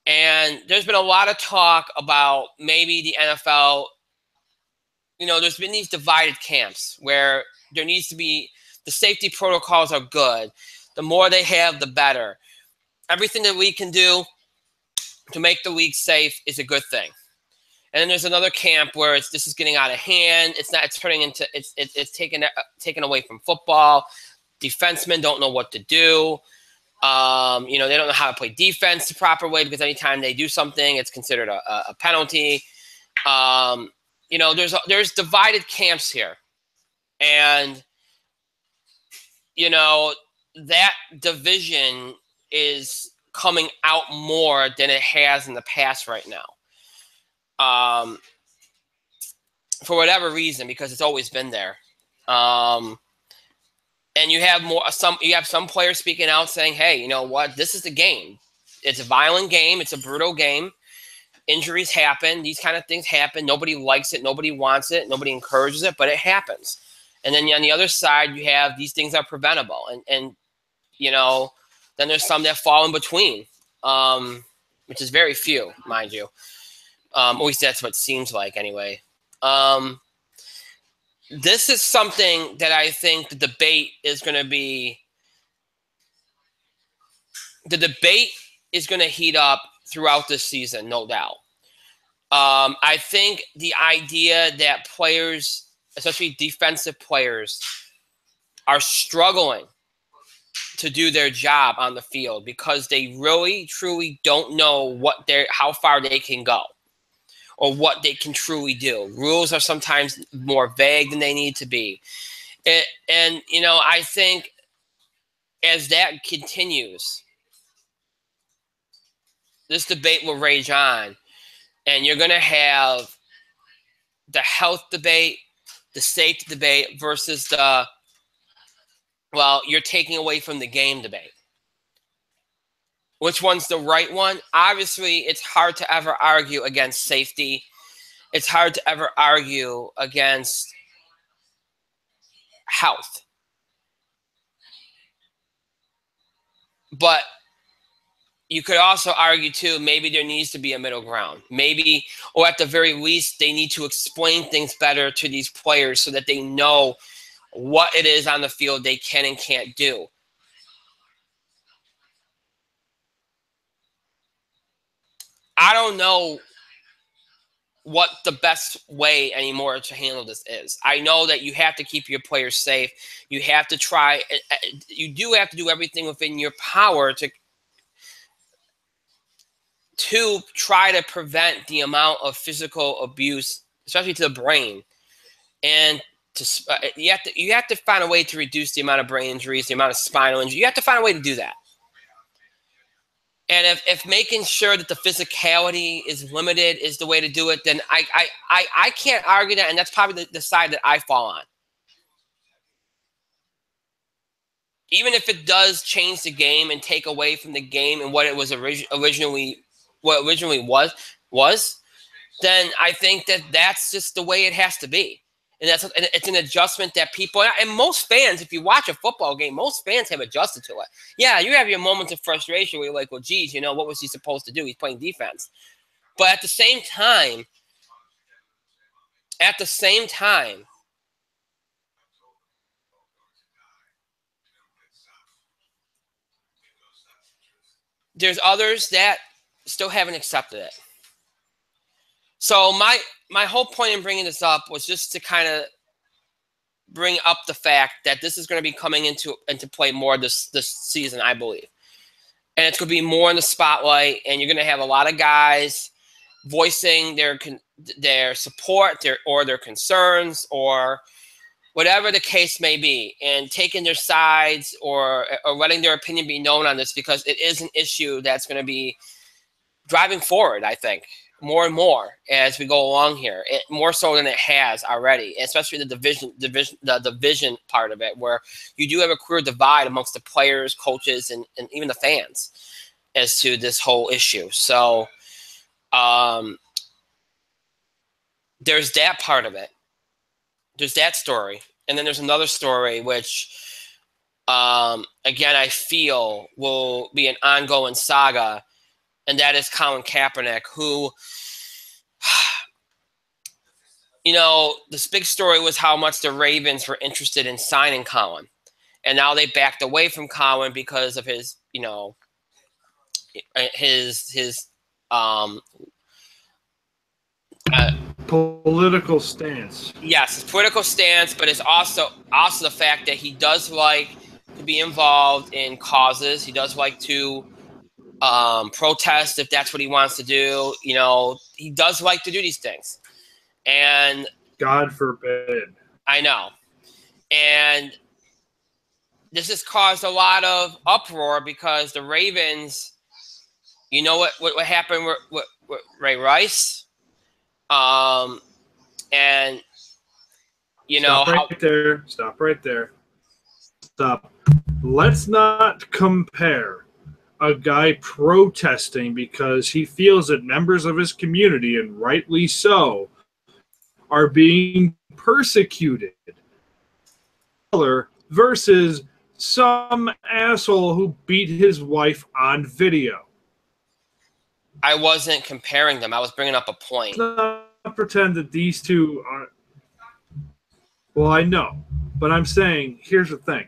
And there's been a lot of talk about maybe the NFL. There's been these divided camps where there needs to be the safety protocols are good. The more they have, the better. Everything that we can do to make the league safe is a good thing. And then there's another camp where this is getting out of hand. It's turning into it's taken away from football. Defensemen don't know what to do. They don't know how to play defense the proper way because anytime they do something, it's considered a penalty. There's divided camps here, and that division is coming out more than it has in the past right now. For whatever reason, because it's always been there. And you have some players speaking out saying, hey, you know what? This is the game. It's a violent game. It's a brutal game. Injuries happen. These kind of things happen. Nobody likes it. Nobody wants it. Nobody encourages it, but it happens. And then on the other side, you have these things are preventable. And then there's some that fall in between, which is very few, mind you. At least that's what it seems like anyway. This is something that I think the debate is going to heat up throughout this season, no doubt. I think the idea that players, especially defensive players, are struggling to do their job on the field because they really, truly don't know how far they can go or what they can truly do. Rules are sometimes more vague than they need to be. And I think as that continues, this debate will rage on, and you're going to have the health debate, the safety debate versus you're taking away from the game debate. Which one's the right one? Obviously, it's hard to ever argue against safety. It's hard to ever argue against health. But you could also argue, too, maybe there needs to be a middle ground. Maybe, or at the very least, they need to explain things better to these players so that they know what it is on the field they can and can't do. I don't know what the best way anymore to handle this is. I know that you have to keep your players safe. You have to try. You do have to do everything within your power to try to prevent the amount of physical abuse, especially to the brain. And you have to find a way to reduce the amount of brain injuries, the amount of spinal injury. You have to find a way to do that. And if making sure that the physicality is limited is the way to do it, then I can't argue that, and that's probably the side that I fall on. even if it does change the game and take away from the game and what it was originally was, then I think that's just the way it has to be. And it's an adjustment that people, and most fans, if you watch a football game, most fans have adjusted to it. Yeah, you have your moments of frustration where you're like, well, geez, what was he supposed to do? He's playing defense. But at the same time, there's others that still haven't accepted it. So my whole point in bringing this up was just to kind of bring up the fact that this is going to be coming into play more this season, I believe. And it's going to be more in the spotlight, and you're going to have a lot of guys voicing their support, their concerns, or whatever the case may be, and taking their sides or letting their opinion be known on this, because it is an issue that's going to be driving forward, I think, more and more as we go along here, more so than it has already, especially the division part of it, where you do have a clear divide amongst the players, coaches, and even the fans as to this whole issue. So there's that part of it. There's that story. And then there's another story, which, again, I feel will be an ongoing saga, and that is Colin Kaepernick, who, this big story was how much the Ravens were interested in signing Colin. And now they backed away from Colin because of his, political stance. Yes, his political stance, but it's also the fact that he does like to be involved in causes. He does like to protest if that's what he wants to do. He does like to do these things. And God forbid. I know. And this has caused a lot of uproar because the Ravens, what happened with Ray Rice? And Stop right there. Let's not compare a guy protesting because he feels that members of his community, and rightly so, are being persecuted, versus some asshole who beat his wife on video. I wasn't comparing them. I was bringing up a point. Let's not pretend that these two are. Well, I know, but I'm saying, here's the thing.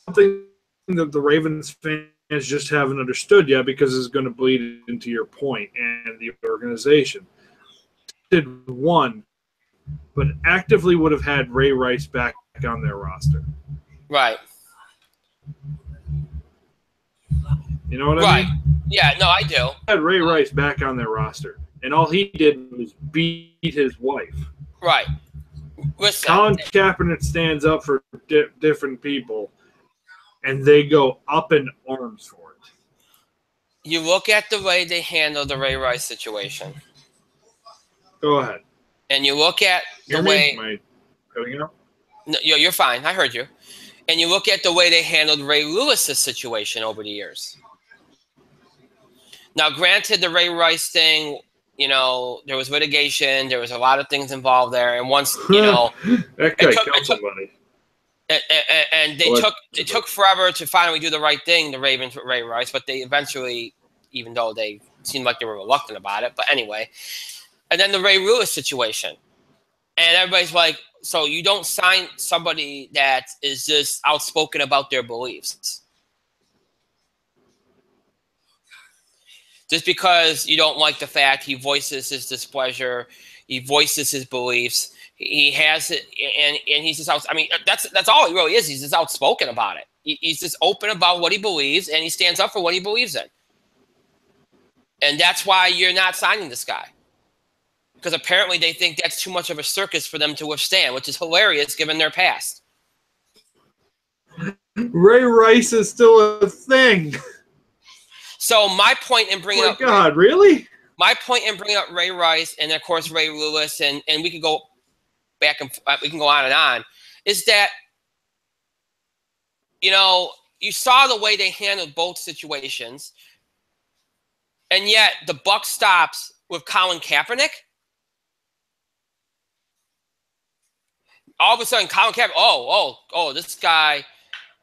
Something that the Ravens fans just haven't understood yet, because it's going to bleed into your point and the organization. Did one, but actively would have had Ray Rice back on their roster. Right. You know what I mean? Yeah, no, I do. Had Ray Rice back on their roster, and all he did was beat his wife. Right. Listen, Colin Kaepernick stands up for different people, and they go up in arms for it. You look at the way they handled the Ray Rice situation. Go ahead. And you look at the way. Am I cutting out? No, you're fine. I heard you. And you look at the way they handled Ray Lewis's situation over the years. Now, granted, the Ray Rice thing, there was litigation. There was a lot of things involved there. And once, that guy killed somebody. And they took forever to finally do the right thing, the Ravens with Ray Rice, but they eventually, even though they seemed like they were reluctant about it, but anyway. And then the Ray Lewis situation. And everybody's like, so you don't sign somebody that is just outspoken about their beliefs. Just because you don't like the fact he voices his displeasure, he voices his beliefs, he has it, and he's just out. I mean, that's all he really is. He's just outspoken about it. He's just open about what he believes, and he stands up for what he believes in. And that's why you're not signing this guy. Because apparently they think that's too much of a circus for them to withstand, which is hilarious given their past. Ray Rice is still a thing. So my point in bringing up... God, really? My point in bringing up Ray Rice and, of course, Ray Lewis, and we could go back and we can go on and on, is that You know, you saw the way they handled both situations, and yet the buck stops with Colin Kaepernick. All of a sudden, Colin Kaepernick,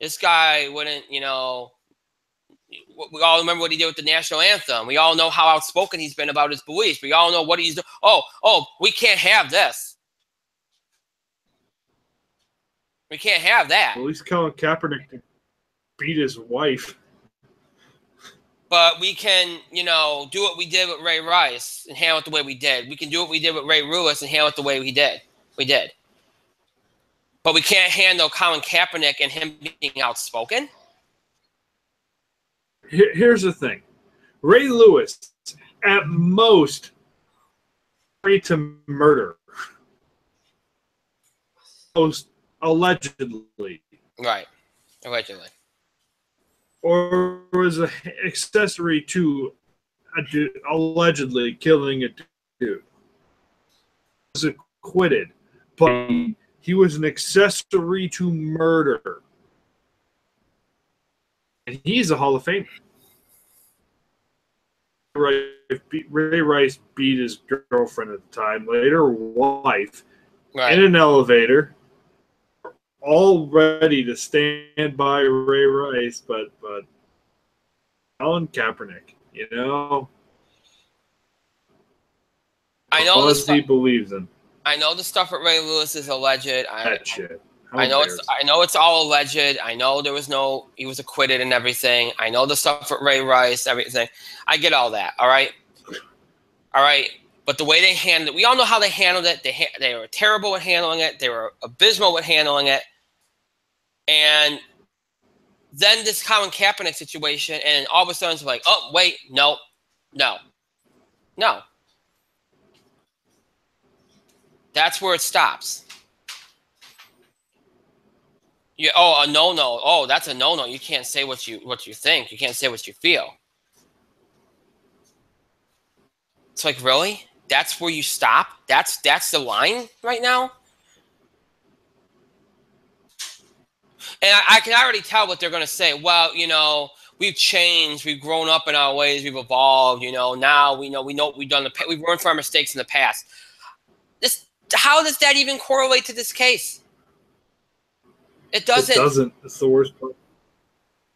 this guy wouldn't, you know, we all remember what he did with the national anthem. We all know how outspoken he's been about his beliefs. We all know what he's doing. We can't have this. We can't have that. At least Colin Kaepernick beat his wife. But we can, you know, do what we did with Ray Rice and handle it the way we did. We can do what we did with Ray Lewis and handle it the way we did. We did. But we can't handle Colin Kaepernick and him being outspoken. Here's the thing. Ray Lewis, at most, free to murder. Most allegedly. Right. Allegedly. Or was an accessory to allegedly killing a dude. He was acquitted, but he was an accessory to murder. And he's a Hall of Famer. Ray Rice beat his girlfriend at the time, later wife, in an elevator, all ready to stand by Ray Rice, but Colin Kaepernick, you know, I know he believes in. I know the stuff with Ray Lewis is alleged. That shit. I know it's all alleged. I know he was acquitted and everything. I know the stuff with Ray Rice, everything. I get all that. All right. But the way they handled it, we all know how they handled it. They were terrible at handling it. They were abysmal at handling it. And then this Colin Kaepernick situation, and all of a sudden it's like, oh wait, no. That's where it stops. Yeah. Oh, a no. Oh, that's a no. You can't say what you think. You can't say what you feel. It's like, really? That's where you stop? That's the line right now? And I can already tell what they're going to say. Well, you know, we've changed. We've grown up in our ways. We've evolved. You know, now we know what we've done. We've learned from our mistakes in the past. How does that even correlate to this case? It doesn't. It doesn't. It's the worst part.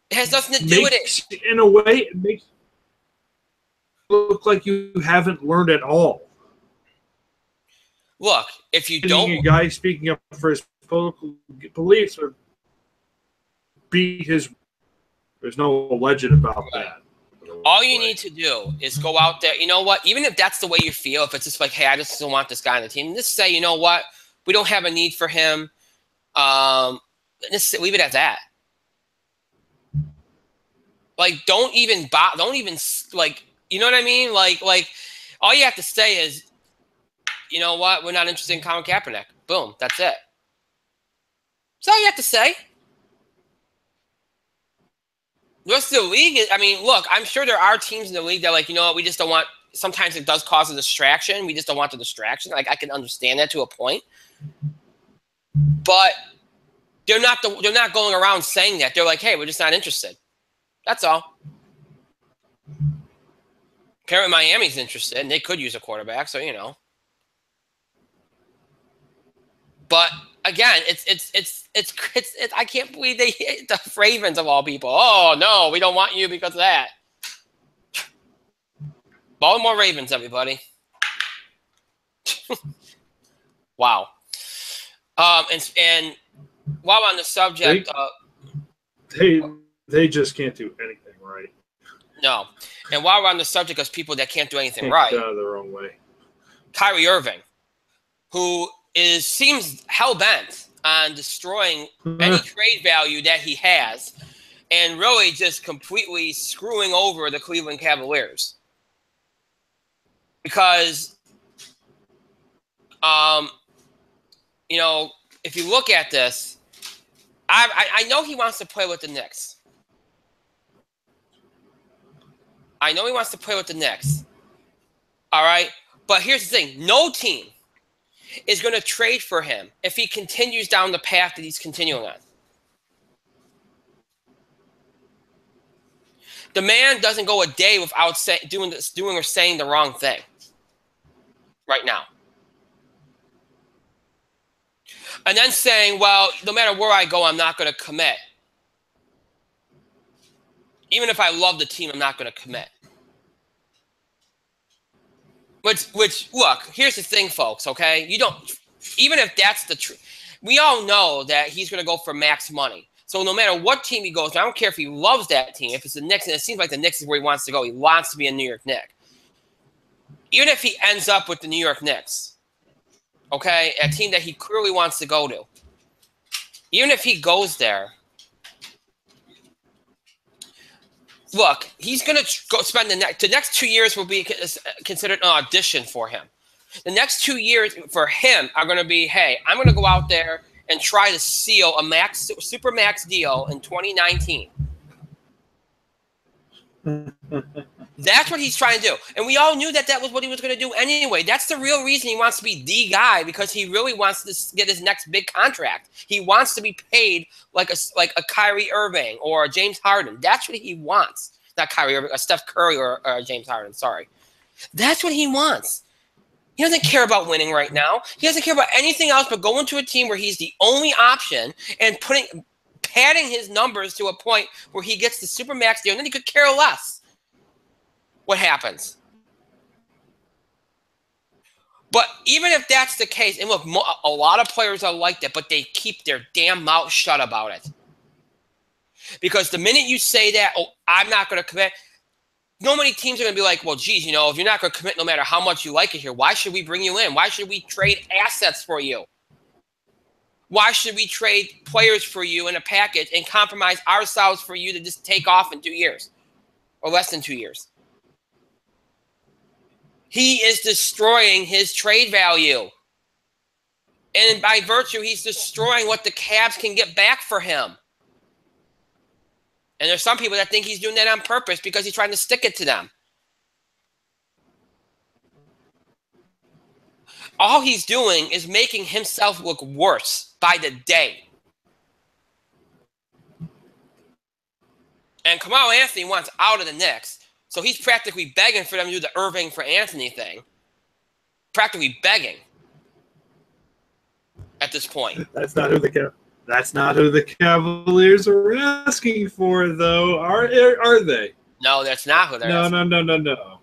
It has nothing to do with it. In a way, it makes you look like you haven't learned at all. Look, if you don't... A guy speaking up for his political beliefs or beat his... There's no alleged about that. All you need to do is go out there. You know what? Even if that's the way you feel, if it's just like, hey, I just don't want this guy on the team, just say, you know what? We don't have a need for him. Just leave it at that. Like, don't even, like, you know what I mean? Like, all you have to say is, you know what? We're not interested in Colin Kaepernick. Boom. That's it. That's all you have to say. The rest of the league, I mean, look, I'm sure there are teams in the league that, like, you know what, we just don't want, sometimes it does cause a distraction. We just don't want the distraction. Like, I can understand that to a point. But they're not going around saying that. They're like, hey, we're just not interested. That's all. Apparently Miami's interested, and they could use a quarterback, so, you know. But again, it's I can't believe they hit the Ravens of all people. Oh no, we don't want you because of that. Baltimore Ravens, everybody. Wow. And while on the subject, they just can't do anything right. No. And while we're on the subject of people that can't do anything right, get out of their own way. Kyrie Irving, who seems hell-bent on destroying any trade value that he has and really just completely screwing over the Cleveland Cavaliers. Because, you know, if you look at this, I know he wants to play with the Knicks. I know he wants to play with the Knicks. All right? But here's the thing. No team is going to trade for him if he continues down the path that he's continuing on. The man doesn't go a day without doing or saying the wrong thing. Right now. And then saying, well, no matter where I go, I'm not going to commit. Even if I love the team, I'm not going to commit. Which, look, here's the thing, folks, okay? You don't, even if that's the truth, we all know that he's going to go for max money. So no matter what team he goes to, I don't care if he loves that team. If it's the Knicks, and it seems like the Knicks is where he wants to go. He wants to be a New York Knick. Even if he ends up with the New York Knicks, okay, a team that he clearly wants to go to, even if he goes there, look, he's going to go spend the next 2 years will be considered an audition for him. The next 2 years for him are going to be, hey, I'm going to go out there and try to seal a super max deal in 2019. That's what he's trying to do. And we all knew that was what he was going to do anyway. That's the real reason he wants to be the guy, because he really wants to get his next big contract. He wants to be paid like a Kyrie Irving or a James Harden. That's what he wants. Not Kyrie Irving, Steph Curry or James Harden, sorry. That's what he wants. He doesn't care about winning right now. He doesn't care about anything else but going to a team where he's the only option and padding his numbers to a point where he gets the supermax deal, and then he could care less what happens. But even if that's the case, and look, a lot of players are like that, but they keep their damn mouth shut about it. Because the minute you say that, oh, I'm not going to commit, no many teams are going to be like, well, geez, if you're not going to commit no matter how much you like it here, why should we bring you in? Why should we trade assets for you? Why should we trade players for you in a package and compromise ourselves for you to just take off in 2 years or less than 2 years? He is destroying his trade value. And by virtue, he's destroying what the Cavs can get back for him. And there's some people that think he's doing that on purpose because he's trying to stick it to them. All he's doing is making himself look worse by the day. And Carmelo Anthony wants out of the Knicks, so he's practically begging for them to do the Irving for Anthony thing. Practically begging at this point. That's not who the Cavaliers are asking for, though. Are they? No, that's not who they're asking. No.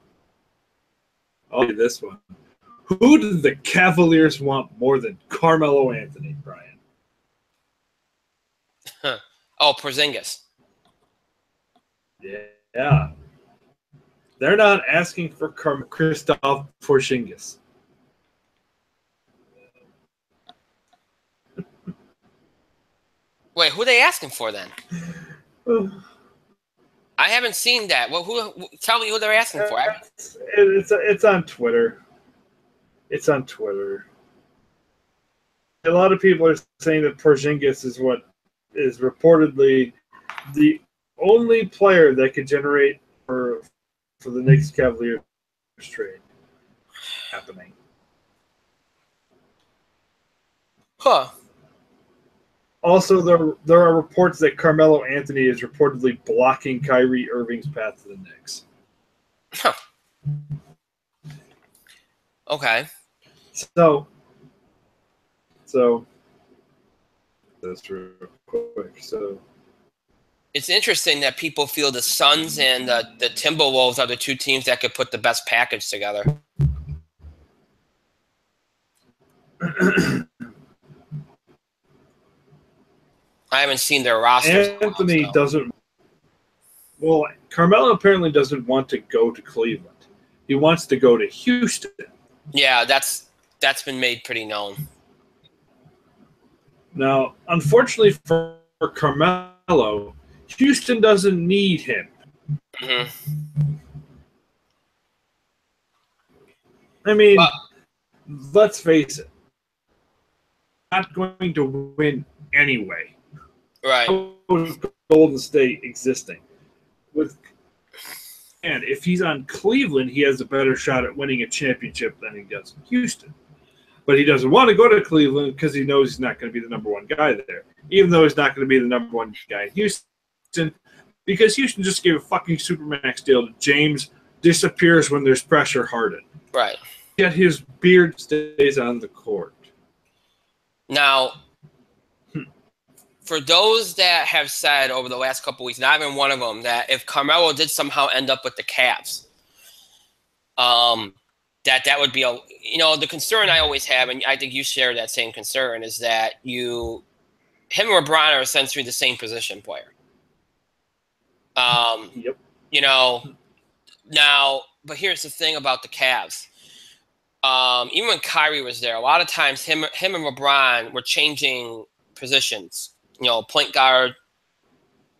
I'll do this one. Who do the Cavaliers want more than Carmelo Anthony, Brian? Oh, Porzingis. Yeah. They're not asking for Kristaps Porzingis. Wait, who are they asking for then? I haven't seen that. Well, tell me who they're asking for. It's on Twitter. It's on Twitter. A lot of people are saying that Porzingis is what is reportedly the only player that could generate for the Knicks Cavaliers trade happening. Huh. Also, there are reports that Carmelo Anthony is reportedly blocking Kyrie Irving's path to the Knicks. Huh. Okay. So that's real quick. So it's interesting that people feel the Suns and the Timberwolves are the two teams that could put the best package together. I haven't seen their rosters. Anthony doesn't. Well, Carmelo apparently doesn't want to go to Cleveland. He wants to go to Houston. Yeah, that's been made pretty known. Now, unfortunately for Carmelo, Houston doesn't need him. Mm-hmm. I mean, let's face it. Not going to win anyway. Right. Golden State existing. And if he's on Cleveland, he has a better shot at winning a championship than he does in Houston. But he doesn't want to go to Cleveland because he knows he's not going to be the number one guy there. Even though he's not going to be the number one guy in Houston, Because Houston just gave a fucking Supermax deal to James, disappears when there's pressure, Harden. Right. Yet his beard stays on the court. Now, for those that have said over the last couple of weeks, not even one of them, that if Carmelo did somehow end up with the Cavs, that would be the concern I always have, and I think you share that same concern, is that him and LeBron are essentially the same position player. Yep. Now, but here's the thing about the Cavs. Even when Kyrie was there, a lot of times him and LeBron were changing positions. Point guard,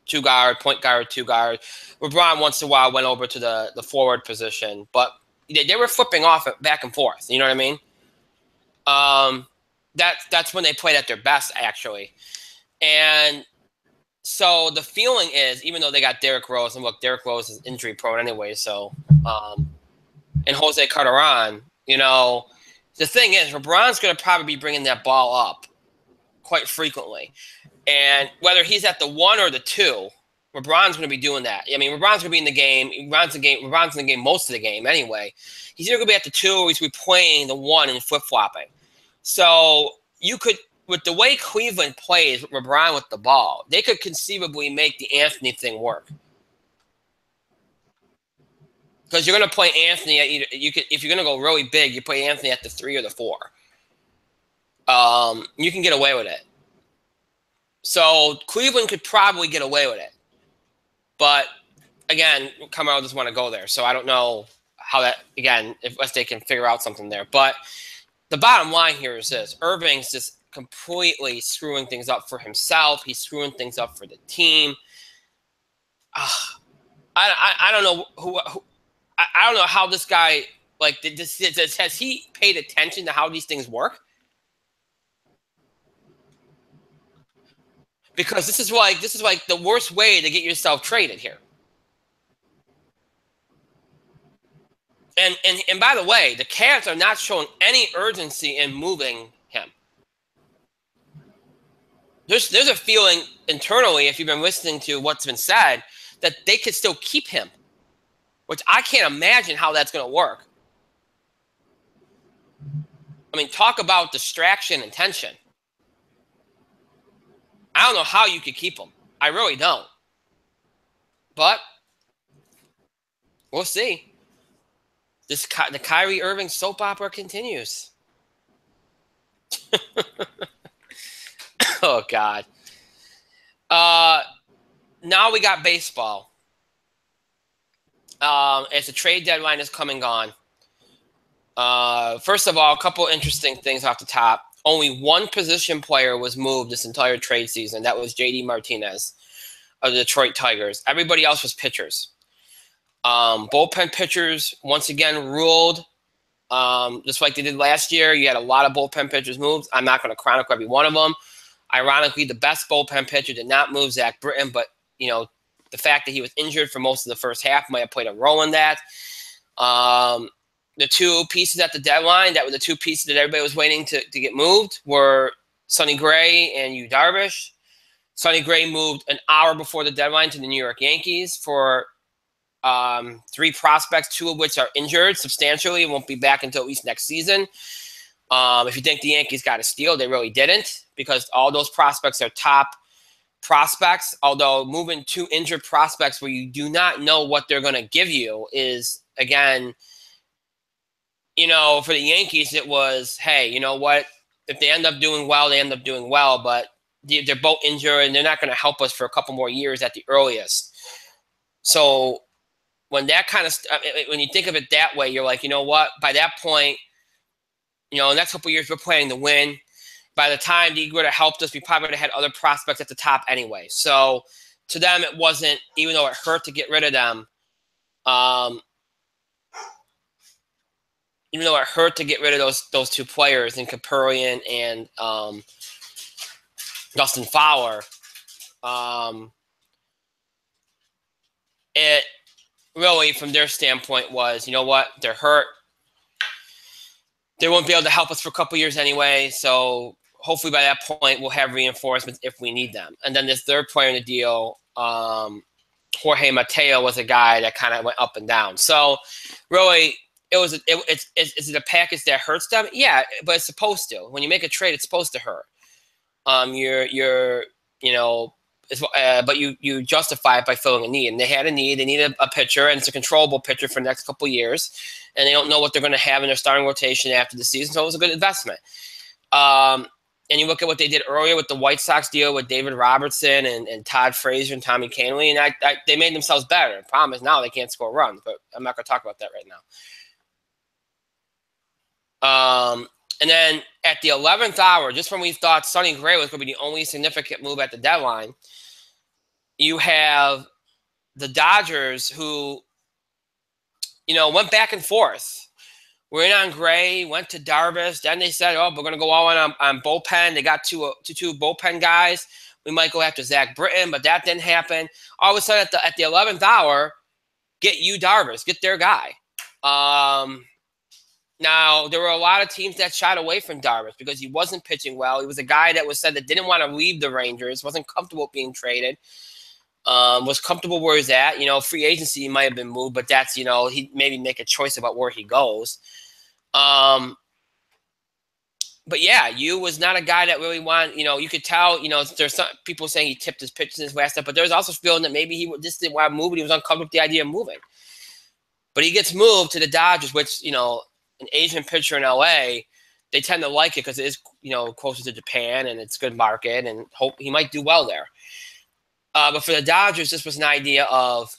two guard, point guard, two guard. LeBron once in a while went over to the forward position, but they were flipping off back and forth. You know what I mean? That's when they played at their best, actually. And so the feeling is, even though they got Derrick Rose, and look, Derrick Rose is injury prone anyway, so and Jose Calderon, the thing is, LeBron's going to probably be bringing that ball up quite frequently. And whether he's at the 1 or the 2, LeBron's going to be doing that. I mean, LeBron's going to be in the game. LeBron's in the game most of the game anyway. He's either going to be at the 2 or he's going to be playing the 1 and flip-flopping. So you could, with the way Cleveland plays with LeBron with the ball, they could conceivably make the Anthony thing work. Because you're going to play Anthony at either, if you're going to go really big, you play Anthony at the 3 or the 4. You can get away with it. So Cleveland could probably get away with it. But again, Carmelo doesn't want to go there. So I don't know how that, again, unless they can figure out something there. But the bottom line here is this. Irving's just completely screwing things up for himself. He's screwing things up for the team. I don't know who I don't know how this guy, has he paid attention to how these things work? Because this is like the worst way to get yourself traded here. And by the way, the Cavs are not showing any urgency in moving him. There's a feeling internally, if you've been listening to what's been said, that they could still keep him, which I can't imagine how that's going to work. I mean, talk about distraction and tension. I don't know how you could keep him. I really don't. But we'll see. The Kyrie Irving soap opera continues. Oh, God. Now we got baseball. As the trade deadline is coming on. First of all, a couple interesting things off the top. Only one position player was moved this entire trade season. That was J.D. Martinez of the Detroit Tigers. Everybody else was pitchers. Bullpen pitchers, once again, ruled. Just like they did last year, you had a lot of bullpen pitchers moved. I'm not going to chronicle every one of them. Ironically, the best bullpen pitcher did not move, Zach Britton, but, the fact that he was injured for most of the first half might have played a role in that. The two pieces at the deadline, that were the two pieces that everybody was waiting to get moved, were Sonny Gray and Yu Darvish. Sonny Gray moved an hour before the deadline to the New York Yankees for 3 prospects, 2 of which are injured substantially and won't be back until at least next season. If you think the Yankees got a steal, they really didn't, because all those prospects are top prospects, although moving 2 injured prospects where you do not know what they're going to give you is, again, for the Yankees, it was, hey, you know what? If they end up doing well, they end up doing well, but they're both injured and they're not going to help us for a couple more years at the earliest. So when that kind of when you think of it that way, you're like, you know what? By that point, the next couple of years we're planning to win. By the time they would have helped us, we probably would have had other prospects at the top anyway. So to them, it wasn't, even though it hurt to get rid of them, even though it hurt to get rid of those 2 players, in Kapurian and Dustin Fowler, it really, from their standpoint, was, you know what, they're hurt. They won't be able to help us for a couple years anyway, so hopefully by that point we'll have reinforcements if we need them. And then this third player in the deal, Jorge Mateo was a guy that kind of went up and down. So really, is it a package that hurts them? Yeah, but it's supposed to. When you make a trade, it's supposed to hurt. But you justify it by filling a need. And they had a need. They needed a pitcher, and it's a controllable pitcher for the next couple of years. And they don't know what they're going to have in their starting rotation after the season, so it was a good investment. And you look at what they did earlier with the White Sox deal with David Robertson and Todd Frazier and Tommy Kahnle, and they made themselves better. The problem is now they can't score runs, but I'm not going to talk about that right now. And then at the 11th hour, just when we thought Sonny Gray was going to be the only significant move at the deadline, you have the Dodgers who, went back and forth. We're in on Gray, went to Darvish. Then they said, we're going to go all in on bullpen. They got two bullpen guys. We might go after Zach Britton, but that didn't happen. All of a sudden at the 11th hour, get Yu Darvish, get their guy. Now, there were a lot of teams that shied away from Darvish because he wasn't pitching well. He was a guy that was said that didn't want to leave the Rangers, wasn't comfortable being traded, was comfortable where he's at. Free agency might have been moved, but that's, he maybe make a choice about where he goes. But yeah, Yu was not a guy that really wanted, you could tell, there's some people saying he tipped his pitches in his last step, but there's also feeling that maybe he just didn't want to move, but he was uncomfortable with the idea of moving. But he gets moved to the Dodgers, which, an Asian pitcher in LA, they tend to like it because it is, closer to Japan and it's a good market and hope he might do well there. But for the Dodgers, this was an idea of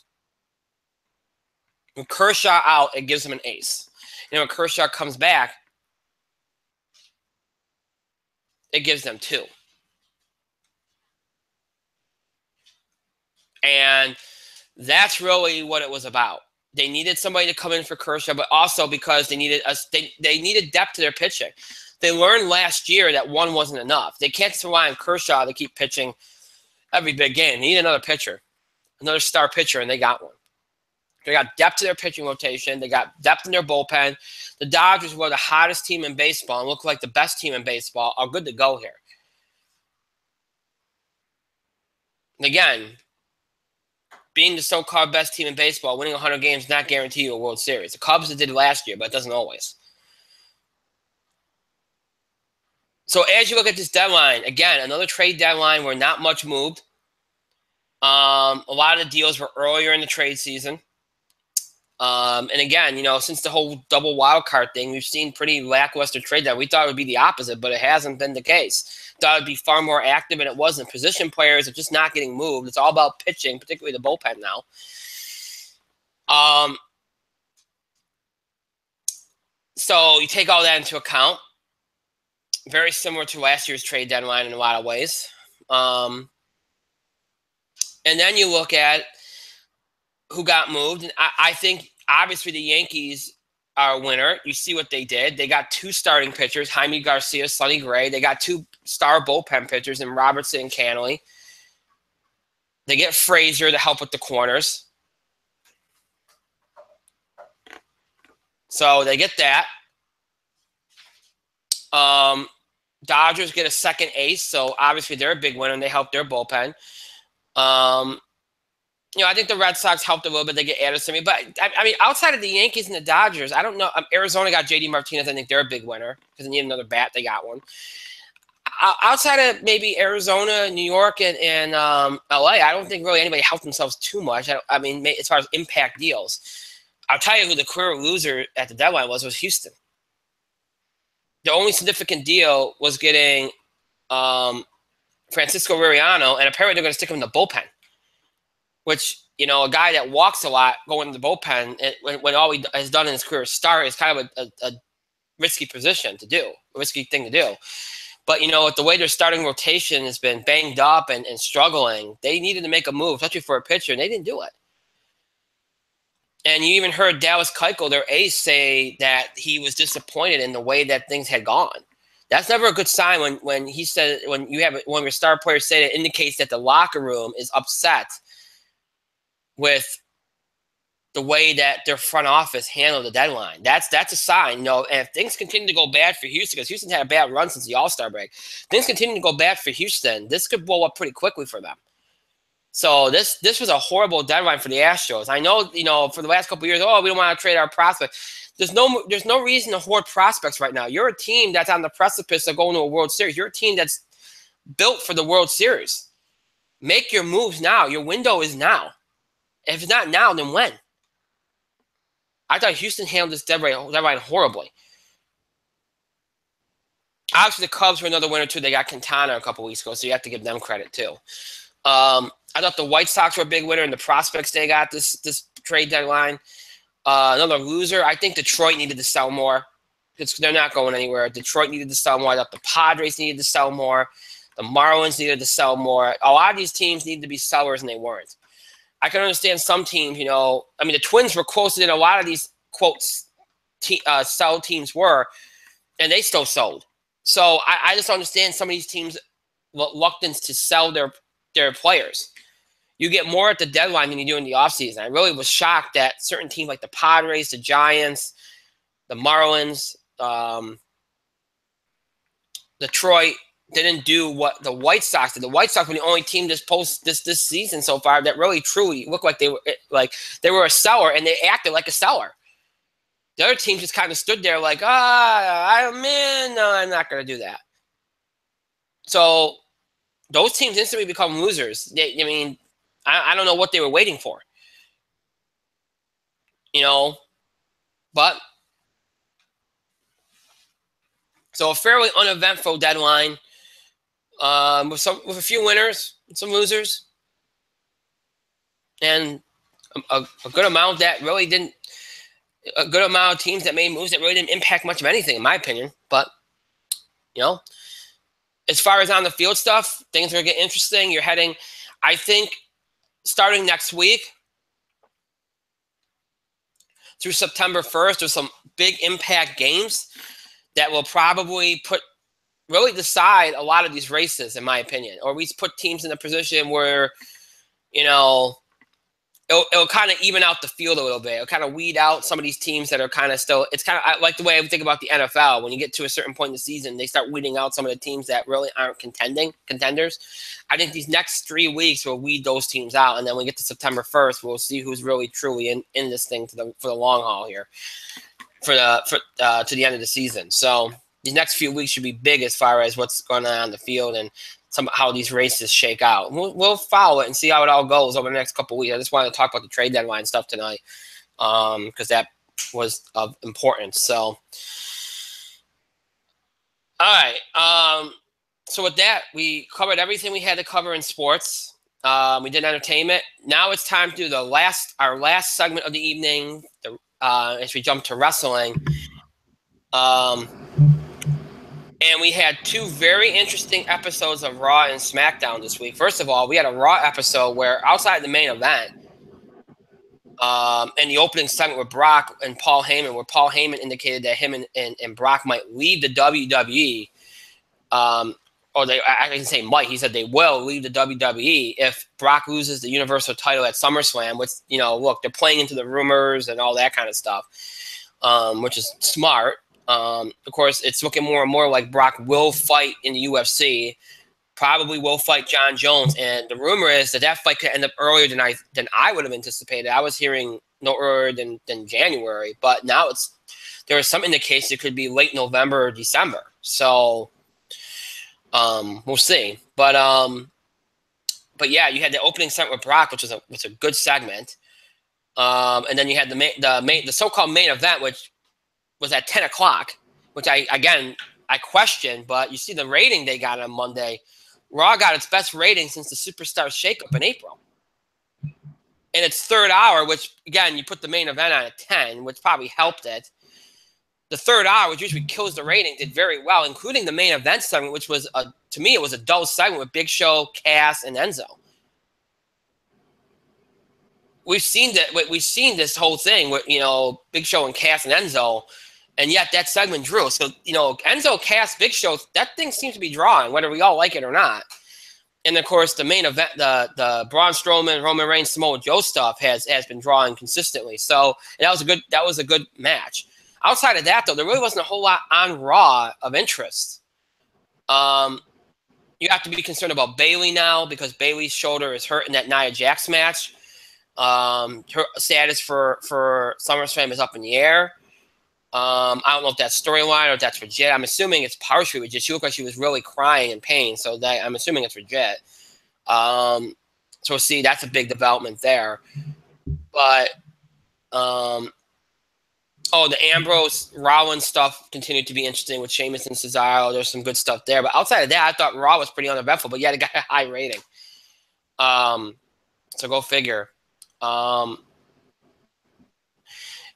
when Kershaw out, it gives him an ace. When Kershaw comes back, it gives them two. And that's really what it was about. They needed somebody to come in for Kershaw, but also because they needed depth to their pitching. They learned last year that one wasn't enough. They can't rely on Kershaw to keep pitching every big game. They need another pitcher, another star pitcher, and they got one. They got depth to their pitching rotation. They got depth in their bullpen. The Dodgers were the hottest team in baseball and look like the best team in baseball, are good to go here. And again, being the so-called best team in baseball, winning 100 games not guarantee you a World Series. The Cubs did last year, but it doesn't always. So as you look at this deadline, again, another trade deadline where not much moved. A lot of the deals were earlier in the trade season. And again, since the whole double wild card thing, we've seen pretty lackluster trade that we thought it would be the opposite, but it hasn't been the case. Thought it'd be far more active, and it wasn't. Position players are just not getting moved. It's all about pitching, particularly the bullpen now. So you take all that into account. Very similar to last year's trade deadline in a lot of ways. And then you look at who got moved. And I think, obviously, the Yankees are a winner. You see what they did. They got two starting pitchers, Jaime Garcia, Sonny Gray. They got two star bullpen pitchers in Robertson and Kahnle. They get Frazier to help with the corners. So they get that. Dodgers get a second ace, so obviously they're a big winner, and they help their bullpen. I think the Red Sox helped a little bit. They get Addison. But, I mean, outside of the Yankees and the Dodgers, I don't know. Arizona got J.D. Martinez. I think they're a big winner because they need another bat. They got one. Outside of maybe Arizona, New York, and L.A., I don't think really anybody helped themselves too much. I mean, as far as impact deals. I'll tell you who the clear loser at the deadline was Houston. The only significant deal was getting Francisco Liriano, and apparently they're going to stick him in the bullpen. Which, a guy that walks a lot going in the bullpen, when all he has done in his career is start, is kind of a risky position to do, a risky thing to do. But, with the way their starting rotation has been banged up and struggling, they needed to make a move, especially for a pitcher, and they didn't do it. And you even heard Dallas Keuchel, their ace, say that he was disappointed in the way that things had gone. That's never a good sign when he said when your star players say that, indicates that the locker room is upset with the way that their front office handled the deadline. That's a sign. And if things continue to go bad for Houston, because Houston had a bad run since the All-Star break, things continue to go bad for Houston, this could blow up pretty quickly for them. So this was a horrible deadline for the Astros. I know, for the last couple of years, we don't want to trade our prospects. There's no reason to hoard prospects right now. You're a team that's on the precipice of going to a World Series. You're a team that's built for the World Series. Make your moves now. Your window is now. If it's not now, then when? I thought Houston handled this deadline horribly. Obviously, the Cubs were another winner, too. They got Quintana a couple weeks ago, so you have to give them credit, too. I thought the White Sox were a big winner in the prospects they got this trade deadline. Another loser, I think Detroit needed to sell more. Because they're not going anywhere. Detroit needed to sell more. I thought the Padres needed to sell more. The Marlins needed to sell more. A lot of these teams needed to be sellers, and they weren't. I can understand some teams, the Twins were closer than a lot of these, quotes, sell teams were, and they still sold. So I just understand some of these teams' reluctance to sell their players. You get more at the deadline than you do in the offseason. I really was shocked that certain teams like the Padres, the Giants, the Marlins, Detroit didn't do what the White Sox did. The White Sox were the only team this season so far that really truly looked like they were a seller, and they acted like a seller. The other teams just kind of stood there like, I'm in. No, I'm not going to do that. So those teams instantly become losers. I don't know what they were waiting for. But so a fairly uneventful deadline with a few winners, some losers, and a good amount that really didn't. A good amount of teams that made moves that really didn't impact much of anything, in my opinion. But as far as on the field stuff, things are going to get interesting. You're heading, I think, starting next week through September 1st, there's some big impact games that will probably really decide a lot of these races, in my opinion, or at least put teams in a position where, it'll kind of even out the field a little bit. It'll kind of weed out some of these teams that are kind of still. It's kind of like the way I think about the NFL. When you get to a certain point in the season, they start weeding out some of the teams that really aren't contenders. I think these next 3 weeks will weed those teams out, and then when we get to September 1st, we'll see who's really truly in this thing for the long haul here, to the end of the season. So these next few weeks should be big as far as what's going on the field and how these races shake out. We'll follow it and see how it all goes over the next couple of weeks. I just wanted to talk about the trade deadline stuff tonight because that was of importance. So, all right. So with that, we covered everything we had to cover in sports. We did entertainment. Now it's time to do our last segment of the evening as we jump to wrestling. And we had 2 very interesting episodes of Raw and SmackDown this week. First of all, we had a Raw episode where outside the main event, in the opening segment with Brock and Paul Heyman, where Paul Heyman indicated that him and Brock might leave the WWE. I didn't say might. He said they will leave the WWE if Brock loses the Universal title at SummerSlam, which, look, they're playing into the rumors and all that kind of stuff, which is smart. Of course, it's looking more and more like Brock will fight in the UFC, probably will fight John Jones. And the rumor is that fight could end up earlier than I would have anticipated. I was hearing no earlier than January, but now there is some indication it could be late November or December. So we'll see. But yeah, you had the opening segment with Brock, which was a good segment. And then you had the so-called main event, which was at 10 o'clock, which I questioned, but you see the rating they got on Monday. Raw got its best rating since the Superstar Shakeup in April. In its third hour, which, again, you put the main event on at 10, which probably helped it. The third hour, which usually kills the rating, did very well, including the main event segment, which was, to me, it was a dull segment with Big Show, Cass, and Enzo. We've seen this whole thing with, Big Show and Cass and Enzo, and yet that segment drew. So, Enzo, Cass, Big Show, that thing seems to be drawing, whether we all like it or not. And, of course, the main event, the Braun Strowman, Roman Reigns, Samoa Joe stuff has been drawing consistently. So that was a good match. Outside of that, though, there really wasn't a whole lot on Raw of interest. you have to be concerned about Bayley now because Bayley's shoulder is hurt in that Nia Jax match. Her status for SummerSlam is up in the air. I don't know if that's storyline or if that's legit. I'm assuming it's partially legit. She looked like she was really crying in pain, so that I'm assuming it's legit. So we'll see. That's a big development there. But the Ambrose Rollins stuff continued to be interesting with Sheamus and Cesaro. There's some good stuff there. But outside of that, I thought Raw was pretty uneventful. But yet it got a high rating. So go figure. And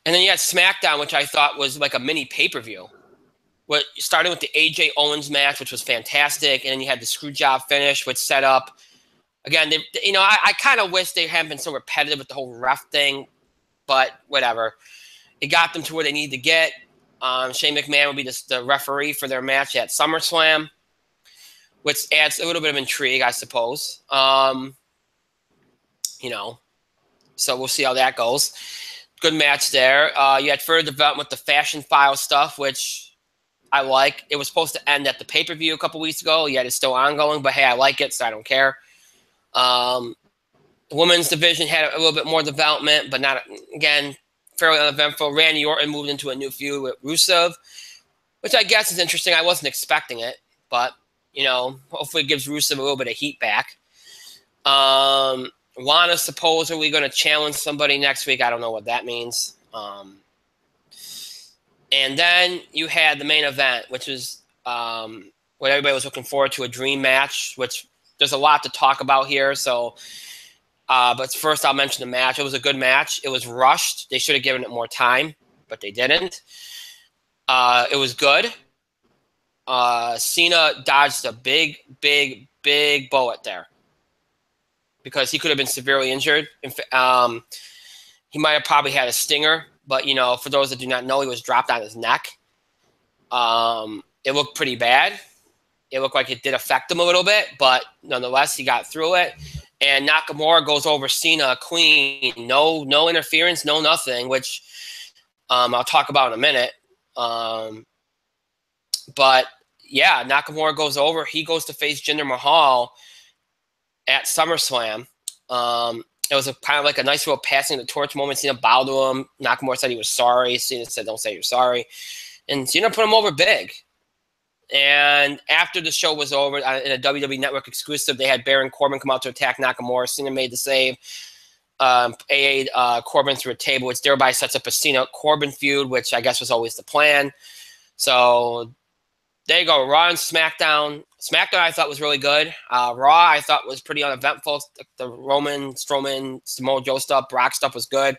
then you had SmackDown, which I thought was like a mini pay-per-view. Starting with the AJ Owens match, which was fantastic, and then you had the screw job finish, which set up. Again, I kind of wish they hadn't been so repetitive with the whole ref thing, but whatever. It got them to where they needed to get. Shane McMahon will be the referee for their match at SummerSlam, which adds a little bit of intrigue, I suppose. So we'll see how that goes. Good match there. You had further development with the Fashion File stuff, which I like. It was supposed to end at the pay-per-view a couple weeks ago, yet it's still ongoing. But, hey, I like it, so I don't care. The women's division had a little bit more development, but not, again, fairly uneventful. Randy Orton moved into a new feud with Rusev, which I guess is interesting. I wasn't expecting it, but, hopefully it gives Rusev a little bit of heat back. Lana supposedly going to challenge somebody next week. I don't know what that means. And then you had the main event, which was what everybody was looking forward to, a dream match, which there's a lot to talk about here. So, but first I'll mention the match. It was a good match. It was rushed. They should have given it more time, but they didn't. It was good. Cena dodged a big bullet there, because he could have been severely injured. He might have probably had a stinger, but, for those that do not know, he was dropped on his neck. It looked pretty bad. It looked like it did affect him a little bit, but nonetheless, he got through it. And Nakamura goes over Cena clean. No interference, no nothing, which I'll talk about in a minute. But, yeah, Nakamura goes over. He goes to face Jinder Mahal at SummerSlam. It was kind of like a nice little passing the torch moment. Cena bowed to him. Nakamura said he was sorry. Cena said, "Don't say you're sorry." And Cena put him over big. And after the show was over, in a WWE Network exclusive, they had Baron Corbin come out to attack Nakamura. Cena made the save. Corbin through a table, which thereby sets up a Cena-Corbin feud, which I guess was always the plan. So there you go, Raw and SmackDown. SmackDown I thought was really good. Raw I thought was pretty uneventful. The Roman, Strowman, Samoa Joe stuff, Brock stuff was good.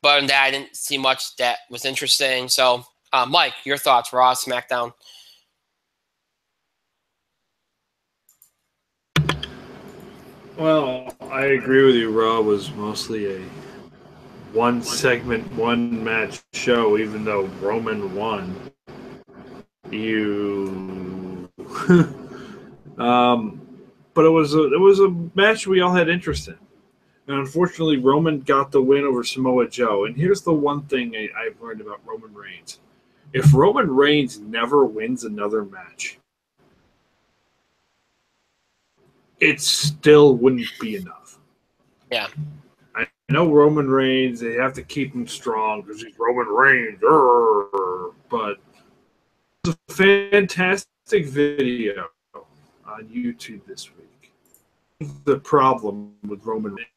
But in that, I didn't see much that was interesting. So, Mike, your thoughts, Raw, SmackDown? Well, I agree with you. Raw was mostly a one segment, one match show, even though Roman won. But it was a match we all had interest in. And unfortunately, Roman got the win over Samoa Joe. And here's the one thing I've learned about Roman Reigns. If Roman Reigns never wins another match, it still wouldn't be enough. Yeah. I know Roman Reigns, they have to keep him strong because he's Roman Reigns. But it's a fantastic video on YouTube this week. The problem with Roman Reigns.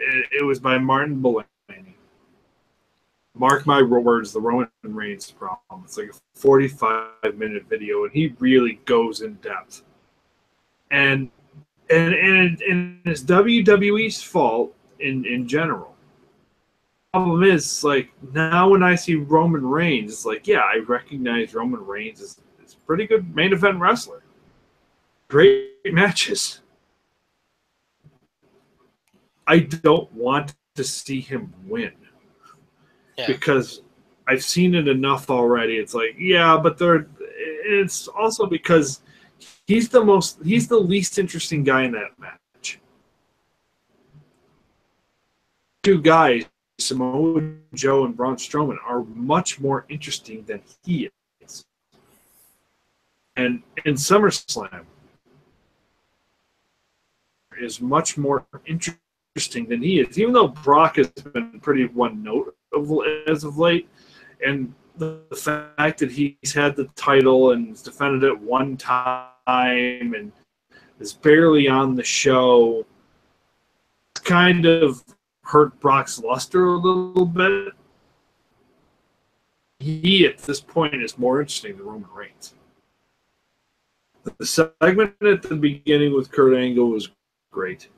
It was by Martin Bellini. Mark my words, the Roman Reigns problem. It's like a 45-minute video, and he really goes in depth. And it's WWE's fault in general. The problem is, like, now when I see Roman Reigns, it's like, yeah, I recognize Roman Reigns is a pretty good main event wrestler. Great matches. I don't want to see him win because I've seen it enough already. It's like, yeah, but it's also because he's the least interesting guy in that match. Two guys, Samoa Joe and Braun Strowman, are much more interesting than he is. And in SummerSlam is much more interesting than he is, even though Brock has been pretty one note as of late. And the fact that he's had the title and has defended it one time and is barely on the show kind of hurt Brock's luster a little bit. He, at this point, is more interesting than Roman Reigns. The segment at the beginning with Kurt Angle was great.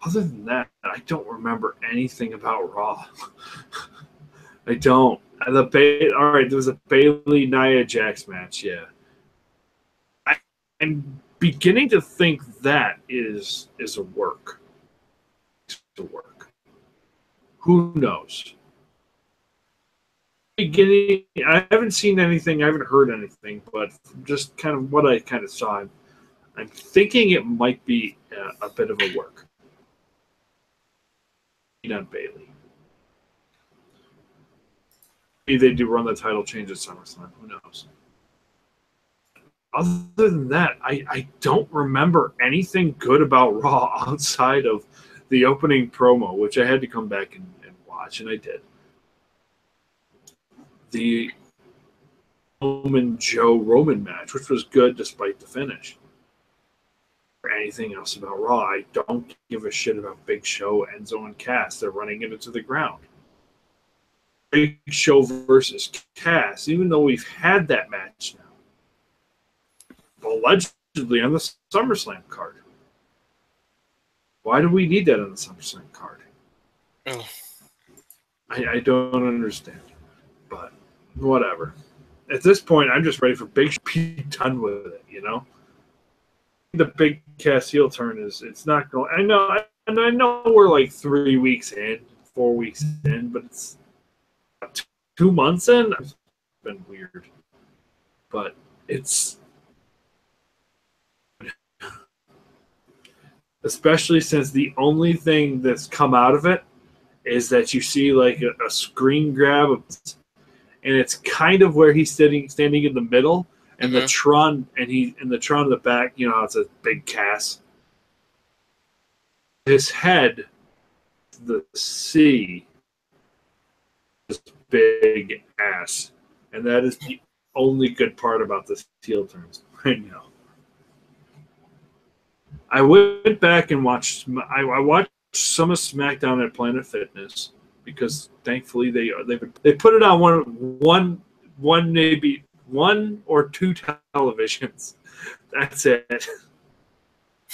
Other than that, I don't remember anything about Raw. I don't. All right, there was a Bayley Nia Jax match, yeah. I'm beginning to think that is a work. To work. Who knows? I haven't seen anything, I haven't heard anything, but just kind of what I kind of saw, I'm thinking it might be a bit of a work. On Bayley. Maybe they do run the title change at SummerSlam. Who knows? Other than that, I don't remember anything good about Raw outside of the opening promo, which I had to come back and watch, and I did. The Roman match, which was good despite the finish. Or anything else about Raw, I don't give a shit about Big Show, Enzo, and Cass. They're running it into the ground. Big Show versus Cass, even though we've had that match now, allegedly on the SummerSlam card. Why do we need that on the SummerSlam card? I don't understand. But whatever. At this point, I'm just ready for Big Show to be done with it, you know? The big Cass heel turn it's not going. I know we're like 3 weeks in, 4 weeks in, but it's 2 months in. It's been weird, but it's especially since the only thing that's come out of it is that you see like a screen grab, and it's kind of where he's standing in the middle. And the Tron, the Tron in the back, you know how it's a big Cass. His head, the C, is big ass, and that is the only good part about the heel turns right now. I went back and watched. I watched some of SmackDown at Planet Fitness because thankfully they put it on maybe one or two televisions. That's it.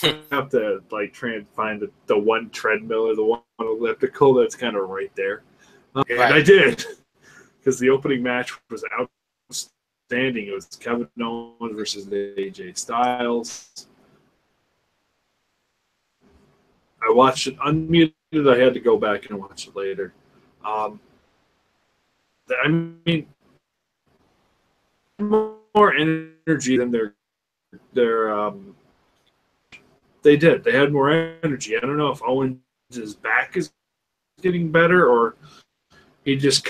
I have to like try and find the one treadmill or the one elliptical that's kind of right there. And right. I did, because the opening match was outstanding. It was Kevin Owens versus AJ Styles. I watched it unmuted. I had to go back and watch it later. I mean, more energy than they did. They had more energy. I don't know if Owens' back is getting better or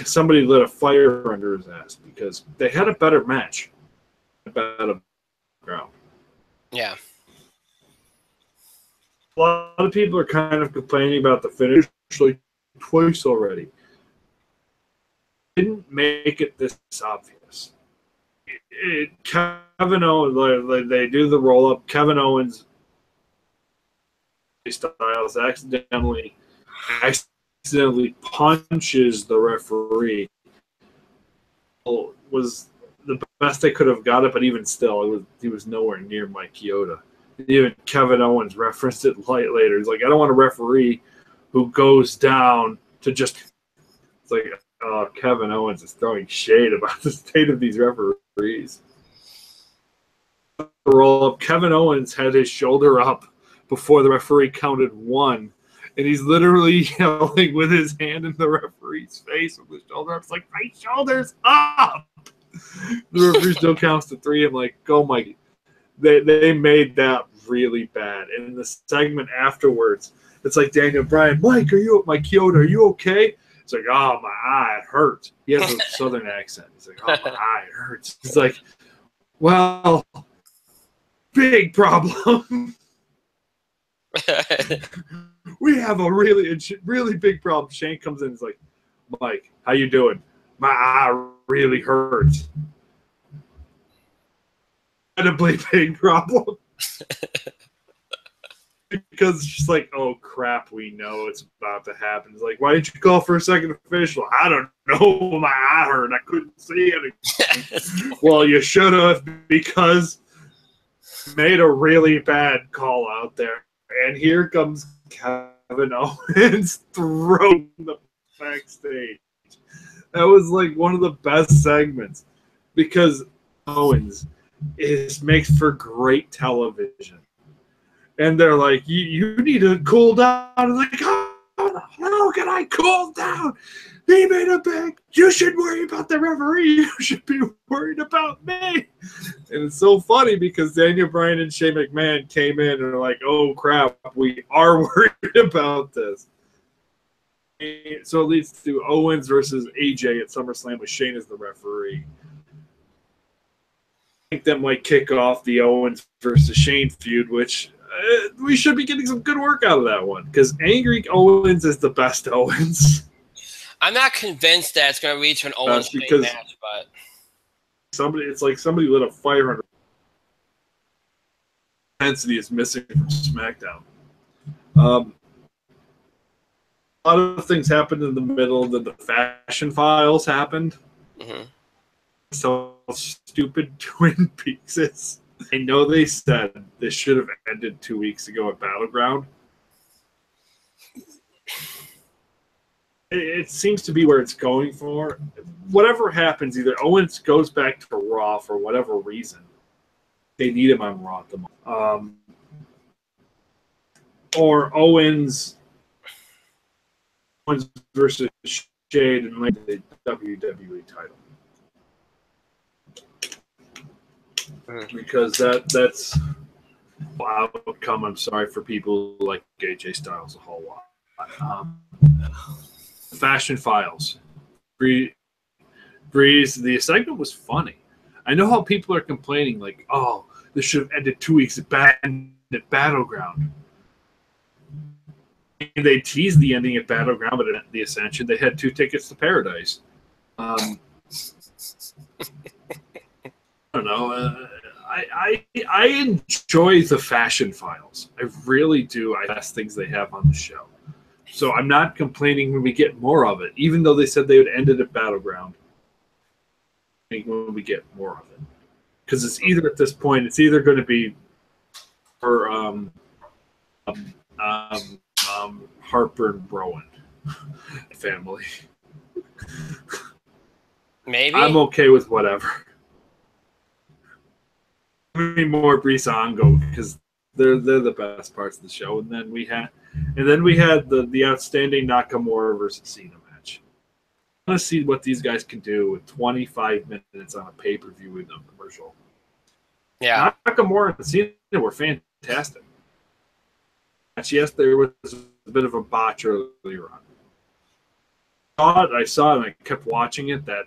somebody lit a fire under his ass, because they had a better match. About ground. Yeah. A lot of people are kind of complaining about the finish like twice already. Didn't make it this obvious. Kevin Owens, they do the roll up. Kevin Owens Styles accidentally punches the referee. Was the best they could have got it, but even still, he was nowhere near Mike Chioda. Even Kevin Owens referenced it later. He's like, I don't want a referee who goes down to just. It's like, Kevin Owens is throwing shade about the state of these referees. Roll up. Kevin Owens had his shoulder up before the referee counted one, and he's literally yelling with his hand in the referee's face with his shoulder up. It's like, my shoulder's up. The referee still counts to three. I'm like, oh my. They made that really bad. And in the segment afterwards, it's like Daniel Bryan, Mike Chioda, are you okay? It's like, oh, my eye, it hurts. He has a southern accent. He's like, oh, my eye, it hurts. He's like, Well, big problem. We have a really big problem. Shane comes in and is like, Mike, how you doing? My eye really hurts. Incredibly big problem. Because it's just like, oh crap, we know it's about to happen. It's like, why didn't you call for a second official? I don't know. My eye hurt. I couldn't see anything. Well, you should have, because made a really bad call out there. And here comes Kevin Owens throwing the backstage. That was like one of the best segments, because Owens makes for great television. And they're like, you need to cool down. I'm like, how can I cool down? He made a big. You should worry about the referee. You should be worried about me. And it's so funny because Daniel Bryan and Shane McMahon came in and are like, oh crap, we are worried about this. And so it leads to Owens versus AJ at SummerSlam with Shane as the referee. I think that might kick off the Owens versus Shane feud, which we should be getting some good work out of that one, because Angry Owens is the best Owens. I'm not convinced that it's going to lead to an Owens Shane match, but it's like somebody lit a fire under. Intensity is missing from SmackDown. A lot of things happened in the middle. The Fashion Files happened. Mm-hmm. So stupid Twin Peaks is. I know they said this should have ended 2 weeks ago at Battleground. It seems to be where it's going for. Whatever happens, either Owens goes back to Raw for whatever reason. They need him on Raw at the moment. Or Owens versus Shade and like the WWE title. Because that's outcome. I'm sorry for people like AJ Styles a whole lot. Fashion Files. Breeze, the segment was funny. I know how people are complaining, like, oh, this should have ended 2 weeks at Battleground. And they teased the ending at Battleground, but at the Ascension, they had 2 tickets to Paradise. I don't know. I enjoy the Fashion Files. I really do. I best things they have on the show. So I'm not complaining when we get more of it, even though they said they would end it at Battleground. I think when we get more of it, because it's either at this point, it's either going to be for Harper and Rowan family. Maybe I'm okay with whatever. More Breezango, because they're the best parts of the show, and then we had the outstanding Nakamura versus Cena match. I want to see what these guys can do with 25 minutes on a pay-per-view with a commercial. Yeah, Nakamura and Cena were fantastic. Yes, there was a bit of a botch earlier on. I saw it and I kept watching it. That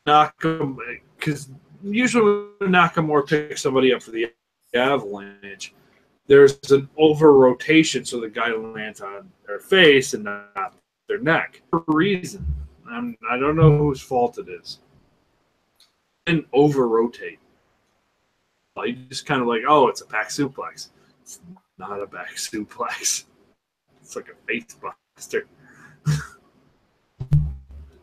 Nakamura, because usually when Nakamura picks somebody up for the Avalanche, there's an over-rotation so the guy lands on their face and not their neck. For a reason. I don't know whose fault it is. Didn't over-rotate. You just kind of like, oh, it's a back suplex. It's not a back suplex. It's like a face buster.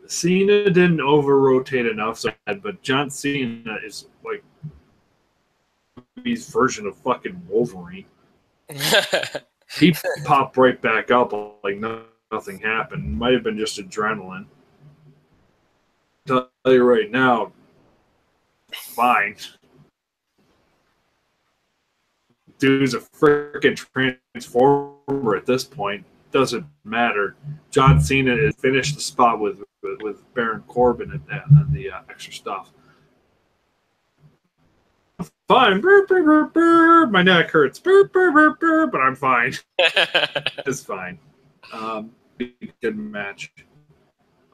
Cena didn't over-rotate enough, but John Cena is like his version of fucking Wolverine. He popped right back up like nothing happened. Might have been just adrenaline. I'll tell you right now, fine. Dude's a freaking transformer at this point. Doesn't matter. John Cena has finished the spot with Baron Corbin and the extra stuff. Fine. Burr, burr, burr, burr. My neck hurts. Burr, burr, burr, burr, but I'm fine. It's fine. Good match.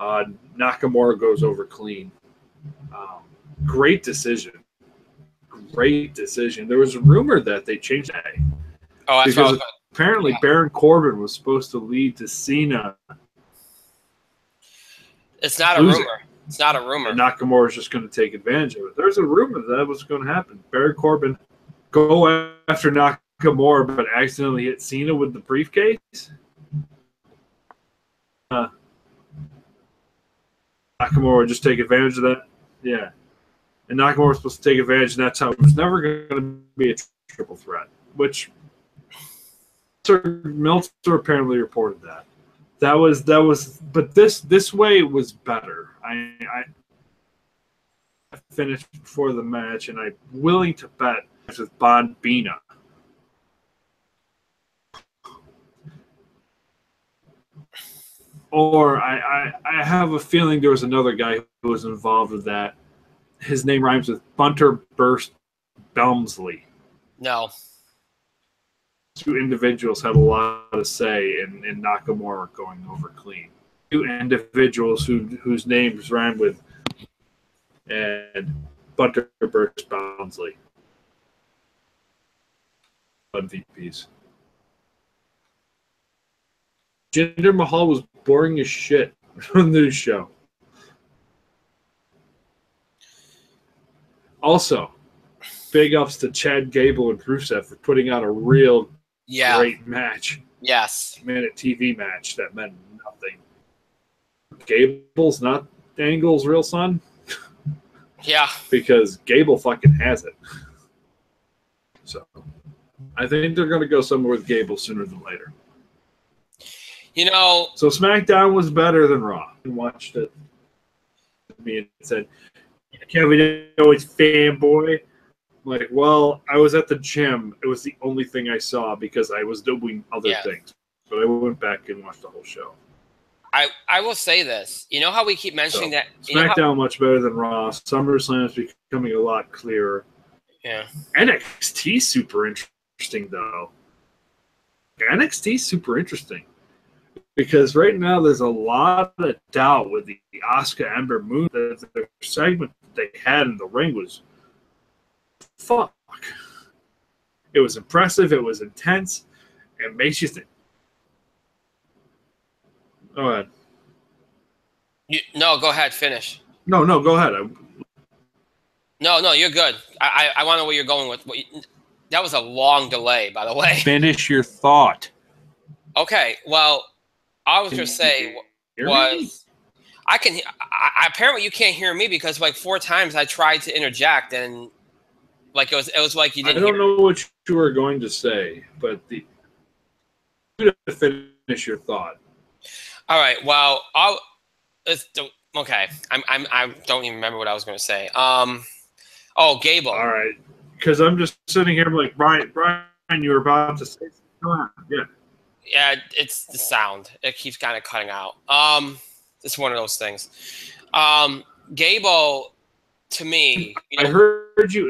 Nakamura goes over clean. Great decision. Great decision. There was a rumor that they changed that. Oh, that's because what apparently Baron Corbin was supposed to lead to Cena. It's not a rumor. It's not a rumor. And Nakamura is just going to take advantage of it. There's a rumor that was going to happen. Baron Corbin go after Nakamura, but accidentally hit Cena with the briefcase. Nakamura would just take advantage of that. Yeah. And Nakamura was supposed to take advantage, and that's how it was never going to be a triple threat, which Meltzer apparently reported that. That was, but this way was better. I finished before the match, and I'm willing to bet with Bonbina. Or I have a feeling there was another guy who was involved with that. His name rhymes with Bunter Burst Belmsley. No. Two individuals had a lot to say in Nakamura going over clean. Two individuals whose names rhyme with and Bunter Burst Belmsley. MVPs. Jinder Mahal was boring as shit on this show. Also, big ups to Chad Gable and Rusev for putting out a real great match. Yes. Minute TV match that meant nothing. Gable's not Angle's real son? Yeah. Because Gable fucking has it. So, I think they're going to go somewhere with Gable sooner than later. You know. So SmackDown was better than Raw. I watched it. Me and said, Kevin, you know it's fanboy. I'm like, well, I was at the gym. It was the only thing I saw because I was doing other things. But I went back and watched the whole show. I will say this. You know how we keep mentioning that SmackDown much better than Raw. SummerSlam is becoming a lot clearer. Yeah. NXT super interesting though. NXT super interesting. Because right now there's a lot of doubt with the Asuka Ember Moon. The segment they had in the ring was fuck. It was impressive. It was intense. It makes you think. Go ahead. No, go ahead. Finish. No, go ahead. No, you're good. I want to know where you're going with. That was a long delay, by the way. Finish your thought. Okay. Well, I was going to say was I can. Apparently, you can't hear me because like 4 times I tried to interject and like it was like you didn't. I don't know what you were going to say, but you finish your thought. All right. Well, okay. I don't even remember what I was going to say. Oh, Gable. All right. Because I'm just sitting here like, Brian, you were about to say something. Come on. Yeah. Yeah, it's the sound. It keeps kind of cutting out. It's one of those things. Gable, to me, I heard you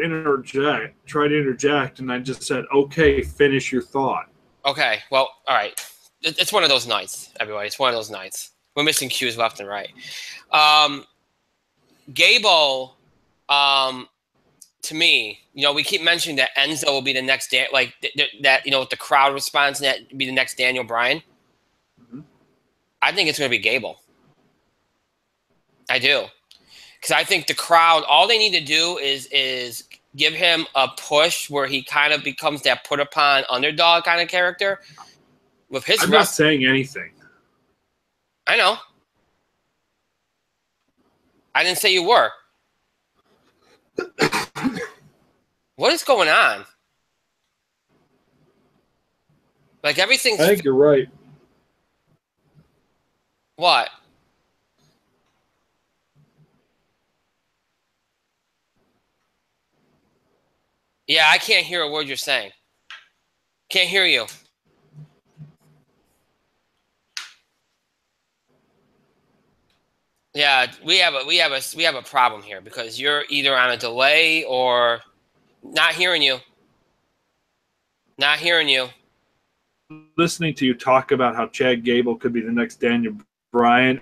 try to interject, and I just said, "Okay, finish your thought." Okay, well, all right. It's one of those nights, everybody. It's one of those nights. We're missing cues left and right. Gable, to me, we keep mentioning that Enzo will be the next with the crowd response, and that be the next Daniel Bryan. Mm-hmm. I think it's going to be Gable. I do, because I think the crowd, all they need to do is give him a push where he kind of becomes that put upon underdog kind of character. With his, I'm not saying anything. I know. I didn't say you were. What is going on? Like everything's. I think you're right. What? Yeah, I can't hear a word you're saying. Can't hear you. Yeah, we have a problem here because you're either on a delay or not hearing you. Not hearing you. Listening to you talk about how Chad Gable could be the next Daniel Bryan,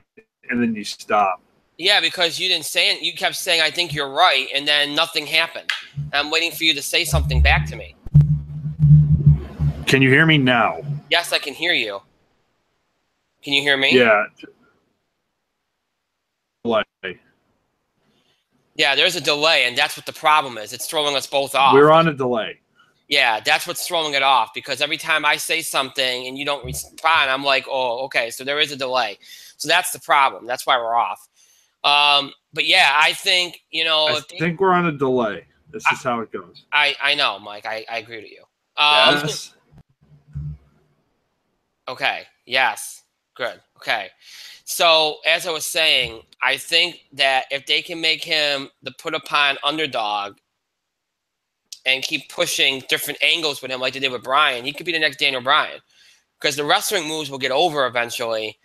and then you stop. Yeah, because you didn't say it. You kept saying, I think you're right, and then nothing happened. I'm waiting for you to say something back to me. Can you hear me now? Yes, I can hear you. Can you hear me? Yeah. Yeah, there's a delay, and that's what the problem is. It's throwing us both off. We're on a delay. Yeah, that's what's throwing it off, because every time I say something and you don't respond, I'm like, oh, okay, so there is a delay. So that's the problem. That's why we're off. But yeah, I think, I think we're on a delay. This is how it goes. I know, Mike. I agree with you. Yes. Okay. Yes. Good. Okay. So as I was saying, I think that if they can make him the put upon underdog and keep pushing different angles with him like they did with Bryan, he could be the next Daniel Bryan, because the wrestling moves will get over eventually.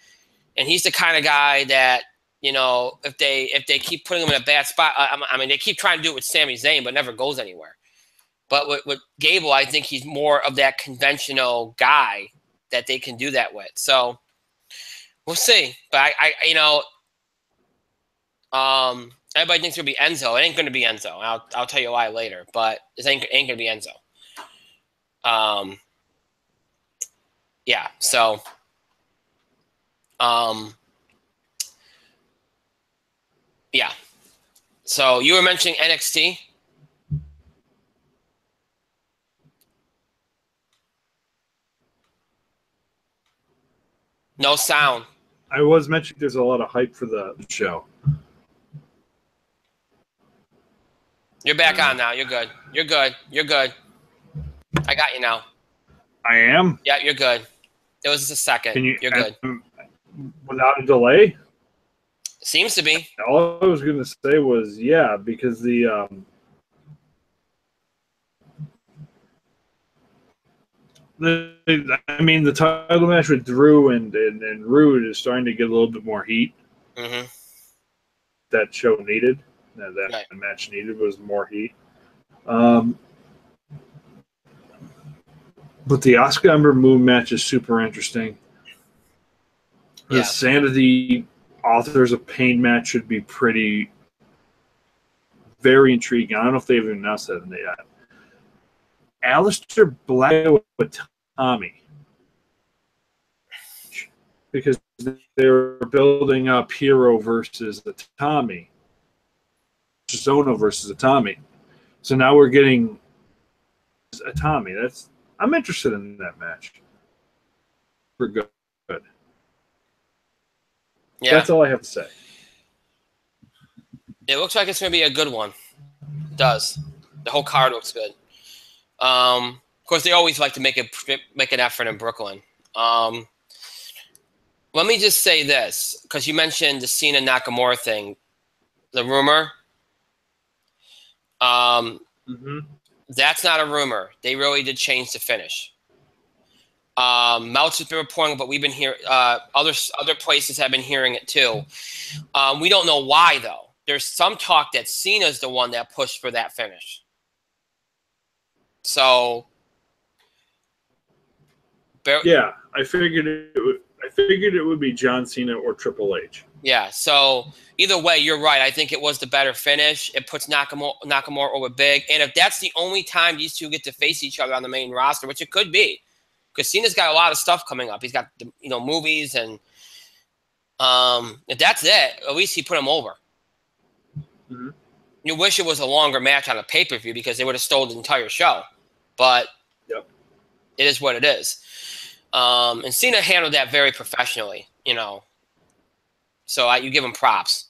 And he's the kind of guy that, if they keep putting him in a bad spot, I mean, they keep trying to do it with Sami Zayn, but never goes anywhere. But with Gable, I think he's more of that conventional guy that they can do that with. So we'll see. But everybody thinks it'll be Enzo. It ain't going to be Enzo. I'll tell you why later. But it ain't going to be Enzo. Yeah. So. Yeah. So you were mentioning NXT. No sound. I was mentioning there's a lot of hype for the show. You're back on now. You're good. You're good. You're good. I got you now. I am? Yeah, you're good. It was just a second. You're good. Without a delay? Seems to be. All I was going to say was, yeah, because the title match with Drew and Rude is starting to get a little bit more heat. Mm-hmm. That show needed. That match needed was more heat. But the Asuka Ember Moon match is super interesting. The Sanity Authors of Pain match should be very intriguing. I don't know if they've even announced that yet. Aleister Black with Tommy. Because they were building up Hero versus the Tommy. Zono versus a Tommy. So now we're getting a Tommy. I'm interested in that match. We're good. Yeah. That's all I have to say. It looks like it's going to be a good one. It does. The whole card looks good. Of course, they always like to make an effort in Brooklyn. Let me just say this, because you mentioned the Cena Nakamura thing, the rumor. That's not a rumor. They really did change the finish. Meltzer's been reporting, but we've been hearing other places have been hearing it too. We don't know why though. There's some talk that Cena's the one that pushed for that finish. So, yeah, I figured it would be John Cena or Triple H. Yeah, so either way, you're right. I think it was the better finish. It puts Nakamura over big, and if that's the only time these two get to face each other on the main roster, which it could be. Because Cena's got a lot of stuff coming up. He's got movies, and if that's it, at least he put him over. Mm-hmm. You wish it was a longer match on a pay-per-view because they would have stolen the entire show. But It is what it is. And Cena handled that very professionally, So you give him props.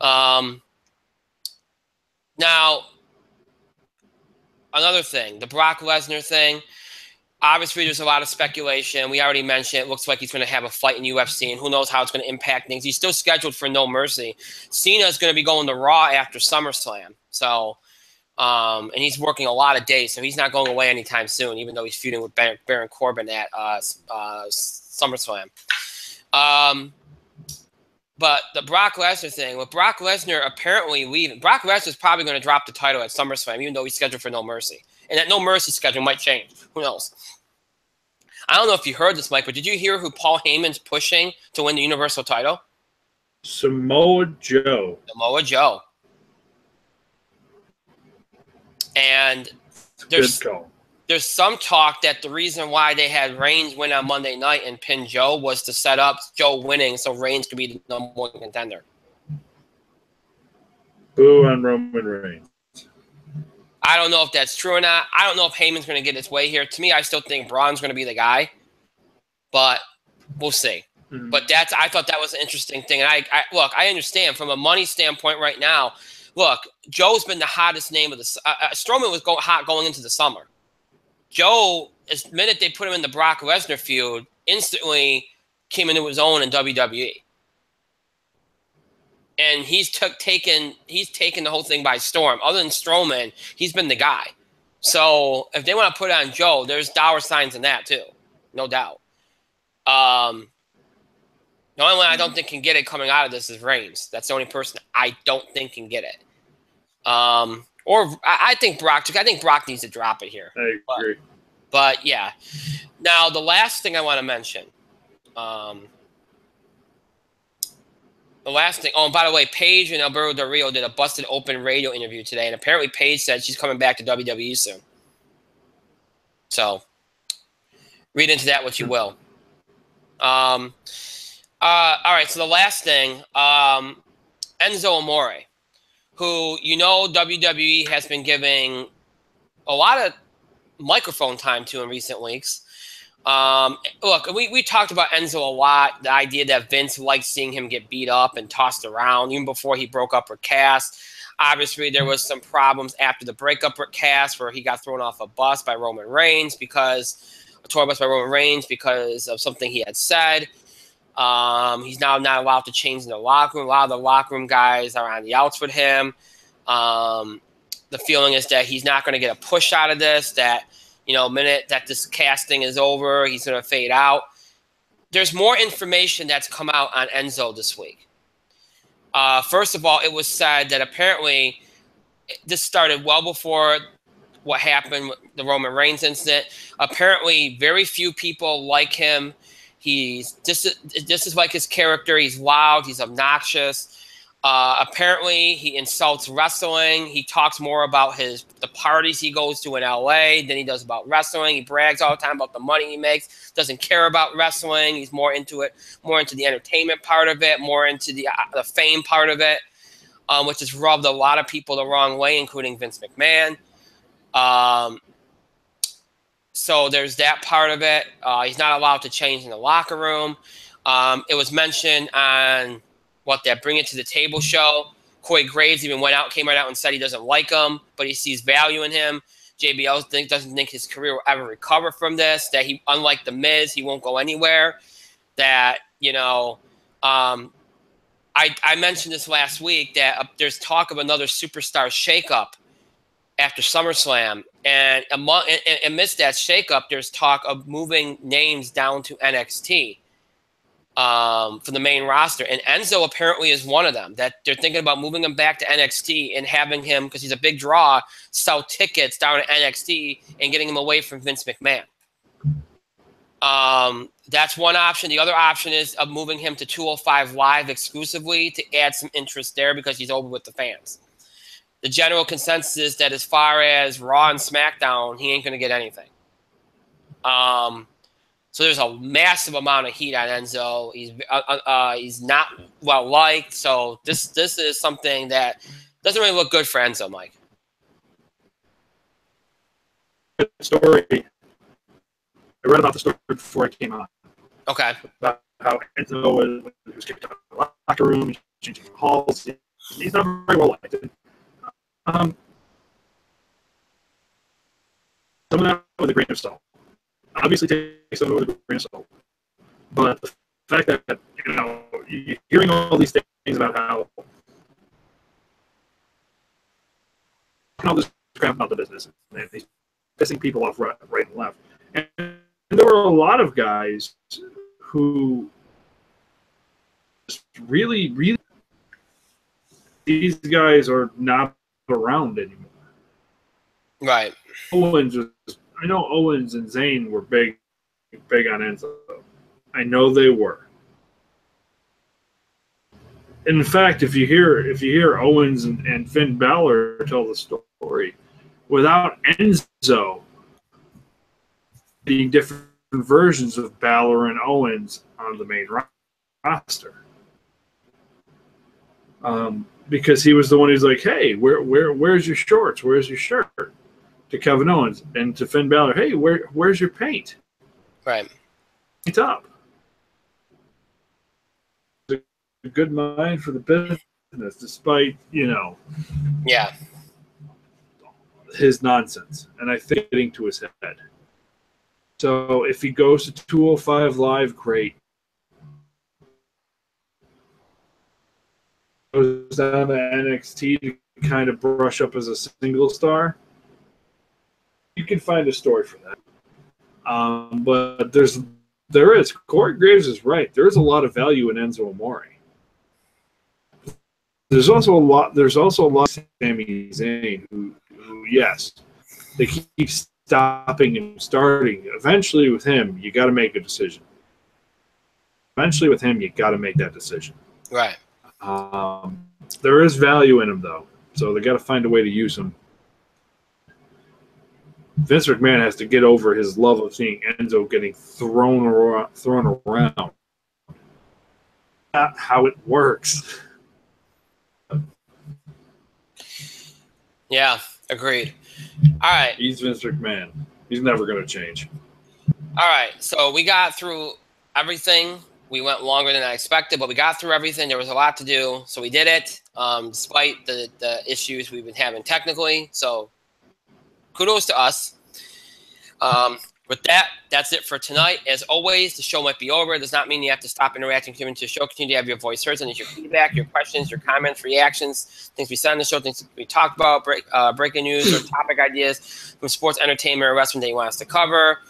Now, another thing, the Brock Lesnar thing. Obviously, there's a lot of speculation. We already mentioned it looks like he's going to have a fight in UFC, and who knows how it's going to impact things. He's still scheduled for No Mercy. Cena is going to be going to Raw after SummerSlam. So, and he's working a lot of days, so he's not going away anytime soon, even though he's feuding with Baron Corbin at SummerSlam. But the Brock Lesnar thing, with Brock Lesnar apparently leaving, Brock Lesnar is probably going to drop the title at SummerSlam, even though he's scheduled for No Mercy. And that No Mercy schedule might change. Who knows? I don't know if you heard this, Mike, but did you hear who Paul Heyman's pushing to win the Universal title? Samoa Joe. Samoa Joe. And there's some talk that the reason why they had Reigns win on Monday night and pin Joe was to set up Joe winning so Reigns could be the number one contender. Boo on Roman Reigns. I don't know if that's true or not. I don't know if Heyman's going to get his way here. To me, I still think Braun's going to be the guy, but we'll see. Mm-hmm. But I thought that was an interesting thing. And I understand from a money standpoint right now. Look, Joe's been the hottest name of the. Strowman was hot going into the summer. Joe, the minute they put him in the Brock Lesnar feud, instantly came into his own in WWE. And he's taken the whole thing by storm. Other than Strowman, he's been the guy. So if they want to put it on Joe, there's dollar signs in that too, no doubt. The only one I don't think can get it coming out of this is Reigns. That's the only person I don't think can get it. Or I think Brock. I think Brock needs to drop it here. I agree. But yeah. Now the last thing I want to mention. The last thing. Oh, and by the way, Paige and Alberto Del Rio did a busted open radio interview today, and apparently Paige said she's coming back to WWE soon. So, read into that what you will. All right. So the last thing, Enzo Amore, who WWE has been giving a lot of microphone time to in recent weeks. Look, we talked about Enzo a lot, the idea that Vince liked seeing him get beat up and tossed around, even before he broke up with Cass. Obviously, there was some problems after the breakup with Cass where he got thrown off a bus by Roman Reigns because of something he had said. He's now not allowed to change in the locker room. A lot of the locker room guys are on the outs with him. The feeling is that he's not going to get a push out of this, that minute that this casting is over, he's going to fade out. There's more information that's come out on Enzo this week. First of all, it was said that apparently this started well before what happened with the Roman Reigns incident. Apparently, very few people like him. This is like his character. He's loud. He's obnoxious. Apparently, he insults wrestling. He talks more about the parties he goes to in LA than he does about wrestling. He brags all the time about the money he makes. Doesn't care about wrestling. He's more into it, more into the entertainment part of it, more into the fame part of it, which has rubbed a lot of people the wrong way, including Vince McMahon. So there's that part of it. He's not allowed to change in the locker room. It was mentioned on that Bring It to the Table show. Corey Graves even came right out and said he doesn't like him, but he sees value in him. JBL doesn't think his career will ever recover from this, that he, unlike The Miz, he won't go anywhere. That, I mentioned this last week, that there's talk of another superstar shakeup after SummerSlam. And amidst that shakeup, there's talk of moving names down to NXT. For the main roster, and Enzo apparently is one of them, that they're thinking about moving him back to NXT and having him, because he's a big draw, sell tickets down to NXT and getting him away from Vince McMahon. That's one option. The other option is of moving him to 205 Live exclusively to add some interest there because he's over with the fans. The general consensus is that as far as Raw and SmackDown, he ain't going to get anything. So there's a massive amount of heat on Enzo. He's not well liked. So this is something that doesn't really look good for Enzo, Mike. Story. I read about the story before it came out. Okay. About how Enzo was kicked out of the locker room, changing halls. He's not very well liked. Some of that with a grain of salt. Obviously take some of the grain of salt. But the fact that, you're hearing all these things about how all this crap about the business, and he's pissing people off right and left. And there were a lot of guys who really, really, these guys are not around anymore. Right. I know Owens and Zayn were big on Enzo. I know they were. In fact, if you hear Owens and Finn Balor tell the story, without Enzo, being different versions of Balor and Owens on the main roster, because he was the one who's like, "Hey, where's your shorts? Where's your shirt?" To Kevin Owens and to Finn Balor, "Hey, where's your paint? Right. Paint up." A good mind for the business, despite Yeah. his nonsense, and I think getting to his head. So if he goes to 205 Live, great. Goes down to NXT to kind of brush up as a single star. You can find a story for that. But there is. Corey Graves is right. There is a lot of value in Enzo Amore. There's also a lot of Sami Zayn who yes, they keep stopping and starting. Eventually with him, you got to make a decision. Eventually with him, you got to make that decision. Right. There is value in him, though, so they got to find a way to use him. Vince McMahon has to get over his love of seeing Enzo getting thrown around. Not how it works. Yeah, agreed. All right. He's Vince McMahon. He's never going to change. All right. So we got through everything. We went longer than I expected, but we got through everything. There was a lot to do, so we did it, despite the issues we've been having technically. So kudos to us. With that, that's it for tonight. As always, the show might be over. It does not mean you have to stop interacting with the show. Continue to have your voice heard, and your feedback, your questions, your comments, reactions, things we said on the show, things we talked about, breaking news or topic ideas from sports, entertainment, or wrestling that you want us to cover.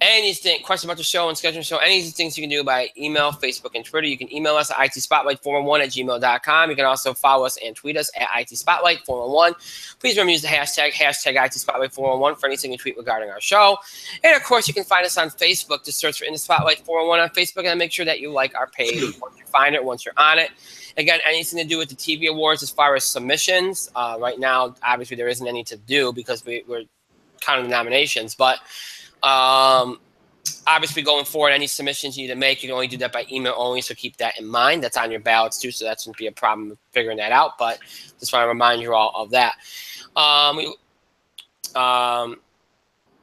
Anything, questions about the show and scheduling the show, any things you can do by email, Facebook, and Twitter. You can email us at itspotlight411@gmail.com. You can also follow us and tweet us at itspotlight411. Please remember to use the hashtag itspotlight411 for anything you tweet regarding our show. And, of course, you can find us on Facebook. Just search for In the Spotlight 411 on Facebook and make sure that you like our page once you find it, once you're on it. Again, anything to do with the TV awards as far as submissions. Right now, obviously, there isn't any to do because we're counting the nominations, but obviously going forward, any submissions you need to make, you can only do that by email only, so keep that in mind. That's on your ballots too, so that shouldn't be a problem figuring that out, but just want to remind you all of that.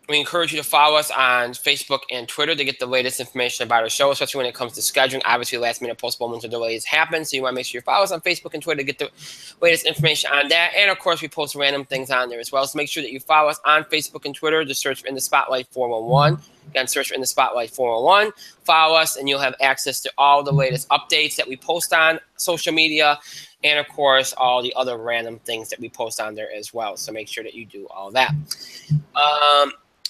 We encourage you to follow us on Facebook and Twitter to get the latest information about our show, especially when it comes to scheduling. Obviously, last-minute postponements or delays happen, so you want to make sure you follow us on Facebook and Twitter to get the latest information on that. And, of course, we post random things on there as well, so make sure that you follow us on Facebook and Twitter. Just search for In the Spotlight 411. Again, search for In the Spotlight 411. Follow us, and you'll have access to all the latest updates that we post on social media and, of course, all the other random things that we post on there as well. So make sure that you do all that.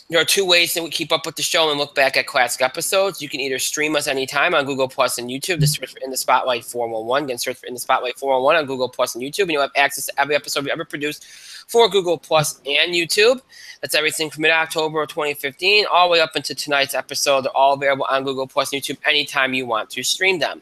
There are two ways that we keep up with the show and look back at classic episodes. You can either stream us anytime on Google Plus and YouTube. Just search for In the Spotlight 411. Again, search for In the Spotlight 411 on Google Plus and YouTube, and you'll have access to every episode we ever produced for Google Plus and YouTube. That's everything from mid-October of 2015 all the way up into tonight's episode. They're all available on Google Plus and YouTube anytime you want to stream them.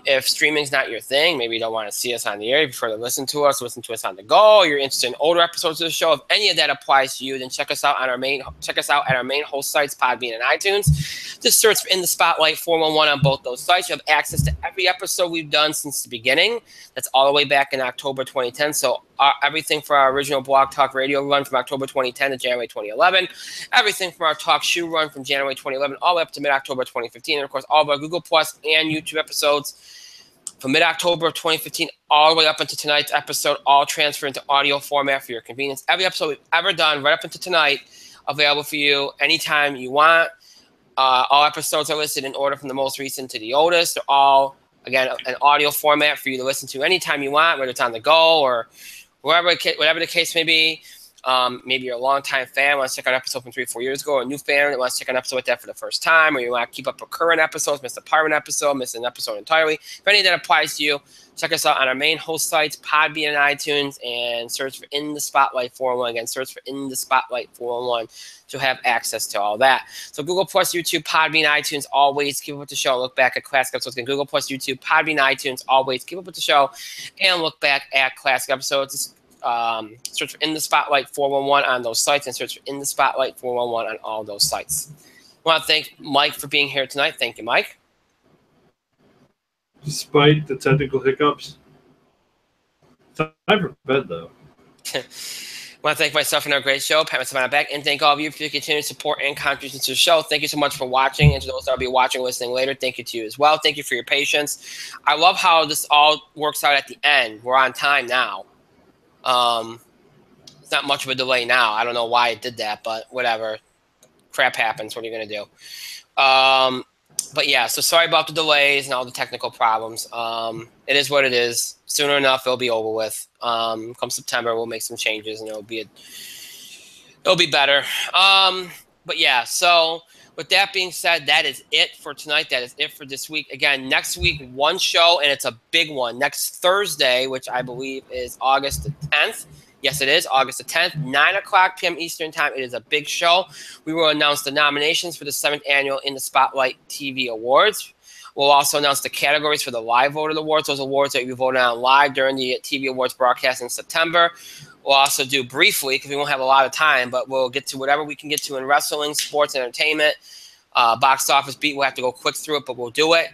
If streaming's not your thing, maybe you don't want to see us on the air, you prefer to listen to us on the go, you're interested in older episodes of the show, if any of that applies to you, then check us out at our main host sites, Podbean and iTunes. Just search for In the Spotlight 411 on both those sites. You have access to every episode we've done since the beginning. That's all the way back in October 2010. So everything for our original Blog Talk Radio run from October 2010 to January 2011, everything from our Talk Shoe run from January 2011 all the way up to mid-October 2015, and of course all of our Google Plus and YouTube episodes from mid-October of 2015 all the way up into tonight's episode, all transferred into audio format for your convenience. Every episode we've ever done right up into tonight available for you anytime you want. All episodes are listed in order from the most recent to the oldest. They're all, again, an audio format for you to listen to anytime you want, whether it's on the go or whatever the case may be. Maybe you're a longtime fan, wants to check out an episode from 3 or 4 years ago, or a new fan that wants to check out an episode like that for the first time, or you want to keep up with current episodes, miss a part of an episode, miss an episode entirely. If any of that applies to you, check us out on our main host sites, Podbean and iTunes, and search for In the Spotlight 411. Again, search for In the Spotlight 411 to have access to all that. So Google Plus, YouTube, Podbean, iTunes, always keep up with the show and look back at classic episodes. Again, Google Plus, YouTube, Podbean, iTunes, always keep up with the show and look back at classic episodes. Search for In the Spotlight 411 on those sites and search for In the Spotlight 411 on all those sites. I want to thank Mike for being here tonight. Thank you, Mike. Despite the technical hiccups, time for bed, though. I want to thank myself for another great show, Pat Savannah back, and thank all of you for your continued support and contributions to the show. Thank you so much for watching, and to those that will be watching or listening later, thank you to you as well. Thank you for your patience. I love how this all works out at the end. We're on time now. It's not much of a delay now. I don't know why it did that, but whatever. Crap happens. What are you going to do? But yeah, so sorry about the delays and all the technical problems. It is what it is. Sooner enough, it'll be over with. Come September, we'll make some changes, and it'll be better. But yeah, so with that being said, that is it for tonight. That is it for this week. Again, next week, one show, and it's a big one. Next Thursday, which I believe is August the 10th. Yes, it is August the 10th, 9 o'clock p.m. Eastern Time. It is a big show. We will announce the nominations for the 7th Annual In the Spotlight TV Awards. We'll also announce the categories for the live voted awards, those awards that you voted on live during the TV awards broadcast in September. We'll also do briefly, because we won't have a lot of time, but we'll get to whatever we can get to in wrestling, sports, entertainment, box office beat. We'll have to go quick through it, but we'll do it.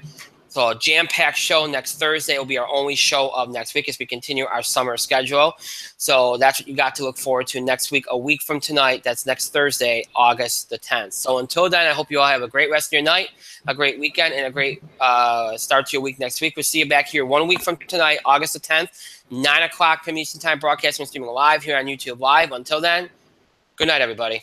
So a jam-packed show next Thursday will be our only show of next week as we continue our summer schedule. So that's what you got to look forward to next week, a week from tonight. That's next Thursday, August the 10th. So until then, I hope you all have a great rest of your night, a great weekend, and a great start to your week next week. We'll see you back here 1 week from tonight, August the 10th, 9 o'clock p.m. Eastern Time, broadcasting and streaming live here on YouTube Live. Until then, good night, everybody.